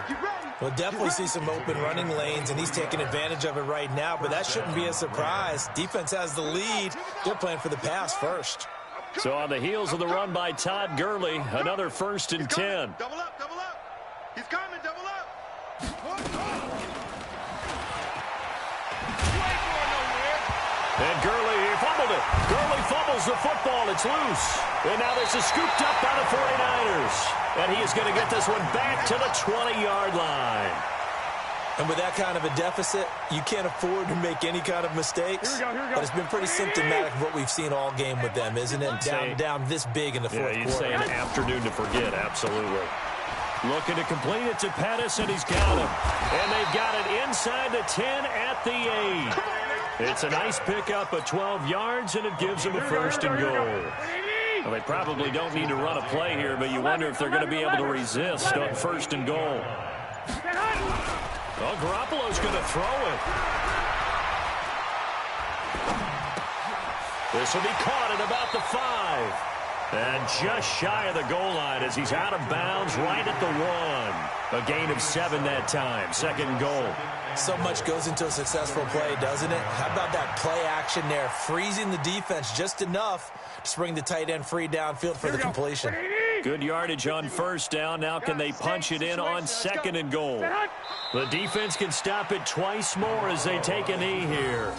[SPEAKER 7] We'll definitely see some open running lanes, and he's taking advantage of it right now, but that shouldn't be a surprise. Defense has the lead. They're playing for the pass first.
[SPEAKER 5] So on the heels of the run by Todd Gurley, another 1st and 10.
[SPEAKER 6] Double up, double up. He's coming, double up.
[SPEAKER 5] And Gurley, he fumbled it. Gurley fumbles the football. It's loose. And now this is scooped up by the 49ers. And he is going to get this one back to the 20-yard line.
[SPEAKER 7] And with that kind of a deficit, you can't afford to make any kind of mistakes.
[SPEAKER 6] Here we go.
[SPEAKER 7] But it's been pretty symptomatic of what we've seen all game with them, isn't it? Down this big in the fourth
[SPEAKER 5] quarter. Yeah, you'd say
[SPEAKER 7] quarter.
[SPEAKER 5] an afternoon to forget, absolutely. Looking to complete it to Pettis, and he's got him. And they've got it inside the 10 at the 8. It's a nice pickup of 12 yards, and it gives them a first and goal. Well, they probably don't need to run a play here, but you wonder if they're going to be able to resist on first and goal. Well, Garoppolo's going to throw it. This will be caught at about the 5. And just shy of the goal line as he's out of bounds right at the 1. A gain of 7 that time. Second and goal.
[SPEAKER 7] So much goes into a successful play, doesn't it? How about that play action there? Freezing the defense just enough to bring the tight end free downfield for the completion.
[SPEAKER 5] Good yardage on first down. Now can they punch it in on second and goal? The defense can stop it twice more as they take a knee here.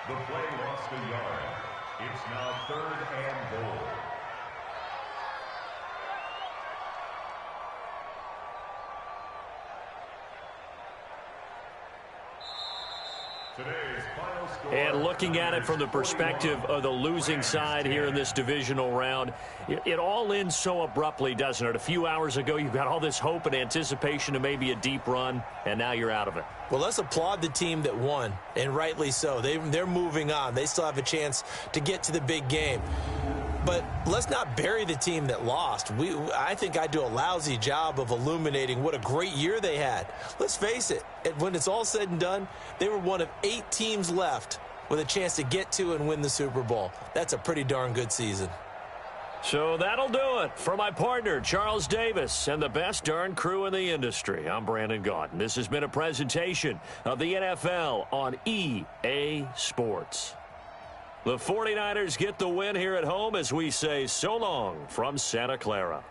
[SPEAKER 2] The play lost a yard. It's now 3rd and goal. Today's final score.
[SPEAKER 5] And looking at it from the perspective of the losing side here in this divisional round, it all ends so abruptly, doesn't it? A few hours ago, you've got all this hope and anticipation of maybe a deep run, and now you're out of it.
[SPEAKER 7] Well, let's applaud the team that won, and rightly so. They're moving on. They still have a chance to get to the big game. But let's not bury the team that lost. I think I do a lousy job of illuminating what a great year they had. Let's face it, when it's all said and done, they were one of 8 teams left with a chance to get to and win the Super Bowl. That's a pretty darn good season.
[SPEAKER 5] So that'll do it. For my partner, Charles Davis, and the best darn crew in the industry, I'm Brandon Gaudin. This has been a presentation of the NFL on EA Sports. The 49ers get the win here at home as we say so long from Santa Clara.